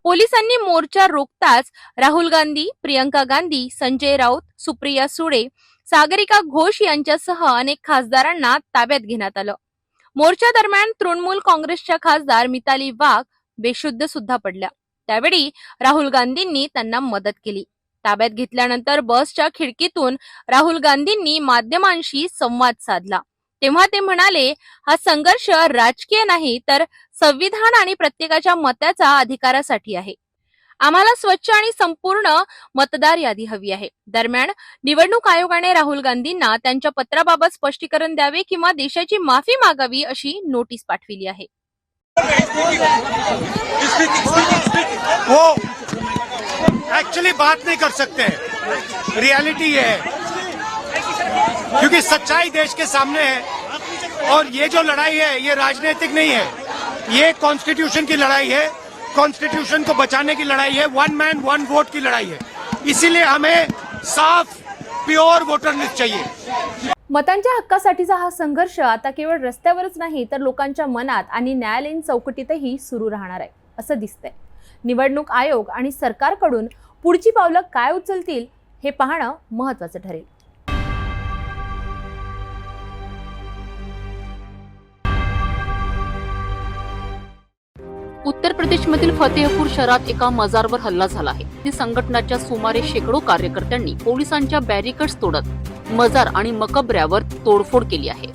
पोलिसांनी मोर्चा रोखताच राहुल गांधी, प्रियंका गांधी, संजय राऊत, सुप्रिया सुळे, सागरिका घोष यांच्यासह अनेक खासदारांना ताब्यात घेण्यात आलं. मोर्चा दरम्यान तृणमूल काँग्रेसच्या खासदार मिताली वाघ बेशुद्ध सुद्धा पडल्या. त्यावेळी राहुल गांधींनी त्यांना मदत केली. ताब्यात घेतल्यानंतर बसच्या खिडकीतून राहुल गांधींनी माध्यमांशी संवाद साधला. तेव्हा ते म्हणाले, हा संघर्ष राजकीय नाही तर संविधान आणि प्रत्येकाच्या मताचा अधिकारासाठी आहे. आम्हाला स्वच्छ आणि संपूर्ण मतदार यादी हवी आहे. दरम्यान निवडणूक आयोगाने राहुल गांधींना त्यांच्या पत्राबाबत स्पष्टीकरण द्यावे किंवा देशाची माफी मागावी अशी नोटीस पाठविली आहे. वो एक्चुअली बात नहीं कर सकते, रियलिटी ये है क्योंकि सच्चाई देश के सामने है और ये जो लड़ाई है ये राजनीतिक नहीं है, ये कॉन्स्टिट्यूशन की लड़ाई है, कॉन्स्टिट्यूशन को बचाने की लड़ाई है, 1 मैन 1 वोट की लड़ाई है. इसीलिए हमें साफ प्योर वोटर लिस्ट चाहिए. मतांच्या हक्कासाठीचा हा संघर्ष आता केवळ रस्त्यावरच नाही तर लोकांच्या मनात आणि न्यायालयीन चौकटीतही सुरू राहणार आहे असं दिसतंय. निवडणूक आयोग आणि सरकारकडून पुढची पावलं काय उचलतील हे पाहणं महत्त्वाचं ठरेल. उत्तर प्रदेशमधील फतेहपूर शहरात एका मजारवर हल्ला झाला आहे. या संघटनाच्या सुमारे शेकडो कार्यकर्त्यांनी पोलिसांच्या बॅरिकेड्स तोडत मजार आणि मकबऱ्यावर तोडफोड केली आहे.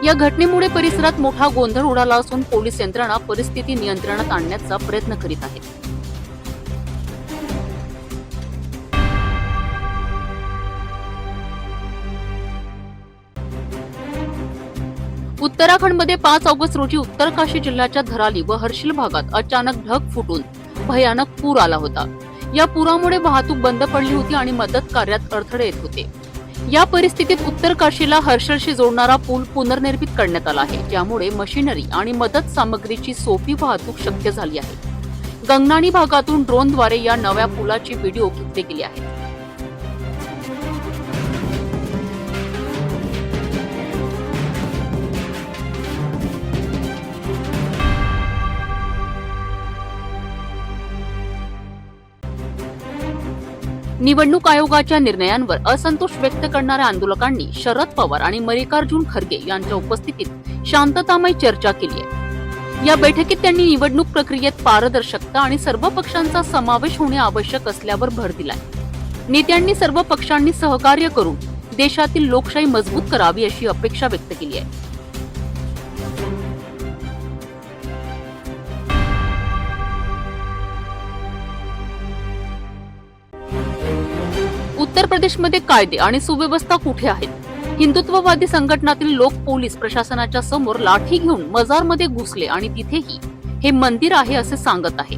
या घटनेमुळे परिसरात मोठा गोंधळ उडाला असून पोलीस यंत्रणा परिस्थिती नियंत्रणात आणण्याचा प्रयत्न करीत आहे. उत्तराखंडमध्ये 5 ऑगस्ट रोजी उत्तरकाशी जिल्ह्याच्या धराली व हर्षिल भागात अचानक ढग फुटून भयानक पूर आला होता. या पुरामुळे वाहतूक बंद पडली होती आणि मदत कार्यात अडथळे येत होते. या परिस्थितीत उत्तरकाशीला हर्षलशी जोडणारा पूल पुनर्निर्मित करण्यात आला आहे, ज्यामुळे मशिनरी आणि मदत सामग्रीची सोपी वाहतूक शक्य झाली आहे. गंगनाणी भागातून ड्रोनद्वारे या नव्या पुलाची व्हिडिओ घेतले गेले आहेत. निवडणूक आयोगाच्या निर्णयांवर असंतोष व्यक्त करणाऱ्या आंदोलकांनी शरद पवार आणि मल्लिकार्जुन खरगे यांच्या उपस्थितीत शांततामय चर्चा केली आहे. या बैठकीत त्यांनी निवडणूक प्रक्रियेत पारदर्शकता आणि सर्व पक्षांचा समावेश होणे आवश्यक असल्यावर भर दिलाय. नेत्यांनी सर्व पक्षांनी सहकार्य करून देशातील लोकशाही मजबूत करावी अशी अपेक्षा व्यक्त केली आहे. उत्तर प्रदेशमध्ये कायदे आणि सुव्यवस्था कुठे आहेत? हिंदुत्ववादी संघटनातील लोक पोलीस प्रशासनाच्या समोर लाठी घेऊन मजारमध्ये घुसले आणि तिथेही हे मंदिर आहे असे सांगत आहे.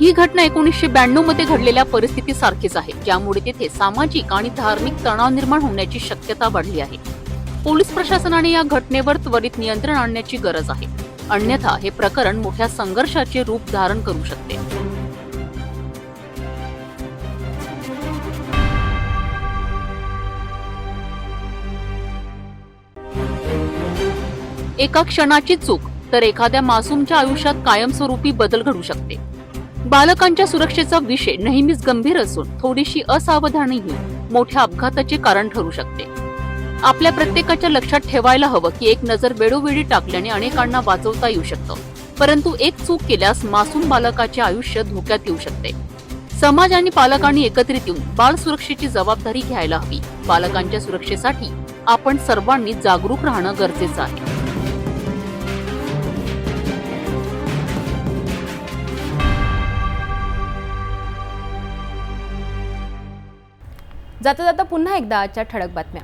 ही घटना 1992 मध्ये घडलेल्या परिस्थितीसारखीच आहे, ज्यामुळे तिथे सामाजिक आणि धार्मिक तणाव निर्माण होण्याची शक्यता वाढली आहे. पोलीस प्रशासनाने या घटनेवर त्वरित नियंत्रण आणण्याची गरज आहे, अन्यथा हे प्रकरण मोठ्या संघर्षाचे रूप धारण करू शकते. एका क्षणाची चूक तर एखाद्या मासूमच्या आयुष्यात कायमस्वरूपी बदल घडू शकते. बालकांच्या सुरक्षेचा विषय नेहमीच गंभीर असून थोडीशी असावधानीही मोठ्या अपघाताचे कारण ठरू शकते. आपल्या प्रत्येकाच्या लक्षात ठेवायला हवं की एक नजर वेळोवेळी टाकल्याने अनेकांना वाचवता येऊ शकतं, परंतु एक चूक केल्यास मासूम बालकाचे आयुष्य धोक्यात येऊ शकते. समाज आणि पालकांनी एकत्रित येऊन बाल सुरक्षेची जबाबदारी घ्यायला हवी. बालकांच्या सुरक्षेसाठी आपण सर्वांनी जागरूक राहणं गरजेचं आहे. जाता जाता पुन्हा एकदा आजच्या ठळक बातम्या.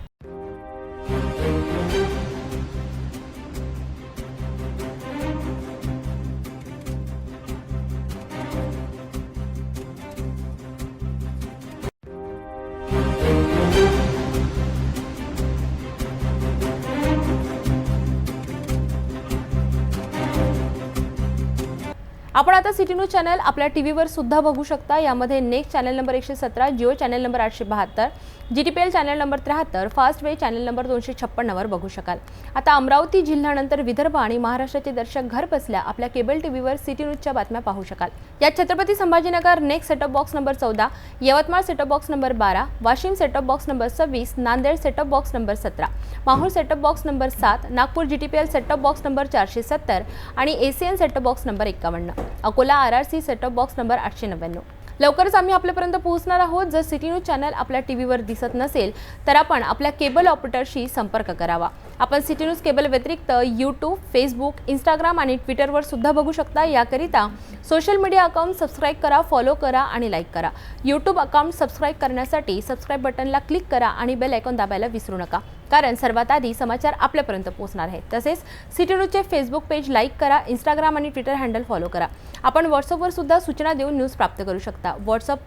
आपण आता सिटी न्यूज चॅनल आपल्या टीव्हीवर सुद्धा बघू शकता. यामध्ये next channel number 117, Jio channel number 872, GTPL channel number 73, fast way channel number 256 वर बघू शकाल. आता अमरावती जिल्ह्यानंतर विदर्भ आणि महाराष्ट्राचे दर्शक घर बसल्या आपल्या केबल टीव्हीवर सिटी न्यूजच्या बातम्या पाहू शकाल. यात Chhatrapati Sambhajinagar next setup box number 14, Yavatmal setup box number 12, Washim setup box number 26, Nanded setup box number 17, Mahur setup box number 7, Nagpur GTPL setup box number 470 आणि ACN setup box number 51, Akola RRC setup box number 899. लवकरच आम्ही आपल्यापर्यंत पोहोचणार आहोत. जर सिटी न्यूज चॅनल आपल्या टीव्हीवर दिसत नसेल तर आपण आपल्या केबल ऑपरेटरशी संपर्क करावा. आपण सिटी न्यूज केबल व्यतिरिक्त यूट्यूब, फेसबुक, इंस्टाग्राम आणि ट्विटरवर सुद्धा बघू शकता. याकरिता सोशल मीडिया अकाउंट सबस्क्राईब करा, फॉलो करा आणि लाईक करा. यूट्यूब अकाउंट सबस्क्राईब करण्यासाठी सबस्क्राईब बटनला क्लिक करा आणि बेल आयकॉन दाबायला विसरू नका, कारण सर्वात आधी समाचार आपल्यापर्यंत पोहोचणार आहेत. तसेच सिटी न्यूजचे फेसबुक पेज लाईक करा, इंस्टाग्राम आणि ट्विटर हँडल फॉलो करा. आपण व्हॉट्सअपवर सुद्धा सूचना देऊन न्यूज प्राप्त करू शकता. व्हॉट्सअप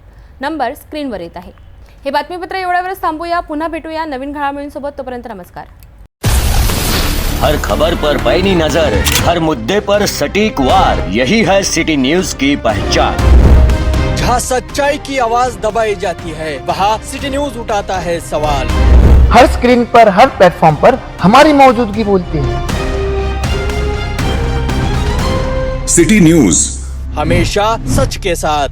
नंबर स्क्रीनवर येत आहे. हे बातमीपत्र एवढ्या वेळेस थांबूया. पुन्हा भेटूया नवीन घडामोडींसोबत. तोपर्यंत नमस्कार. हर खबर पर पैनी नजर, हर मुद्दे पर सटीक वार, यही है सिटी न्यूज की पहचान. जहाँ सच्चाई की आवाज दबाई जाती है, वहाँ सिटी न्यूज उठाता है सवाल. हर स्क्रीन पर, हर प्लेटफॉर्म पर हमारी मौजूदगी बोलती है. सिटी न्यूज, हमेशा सच के साथ।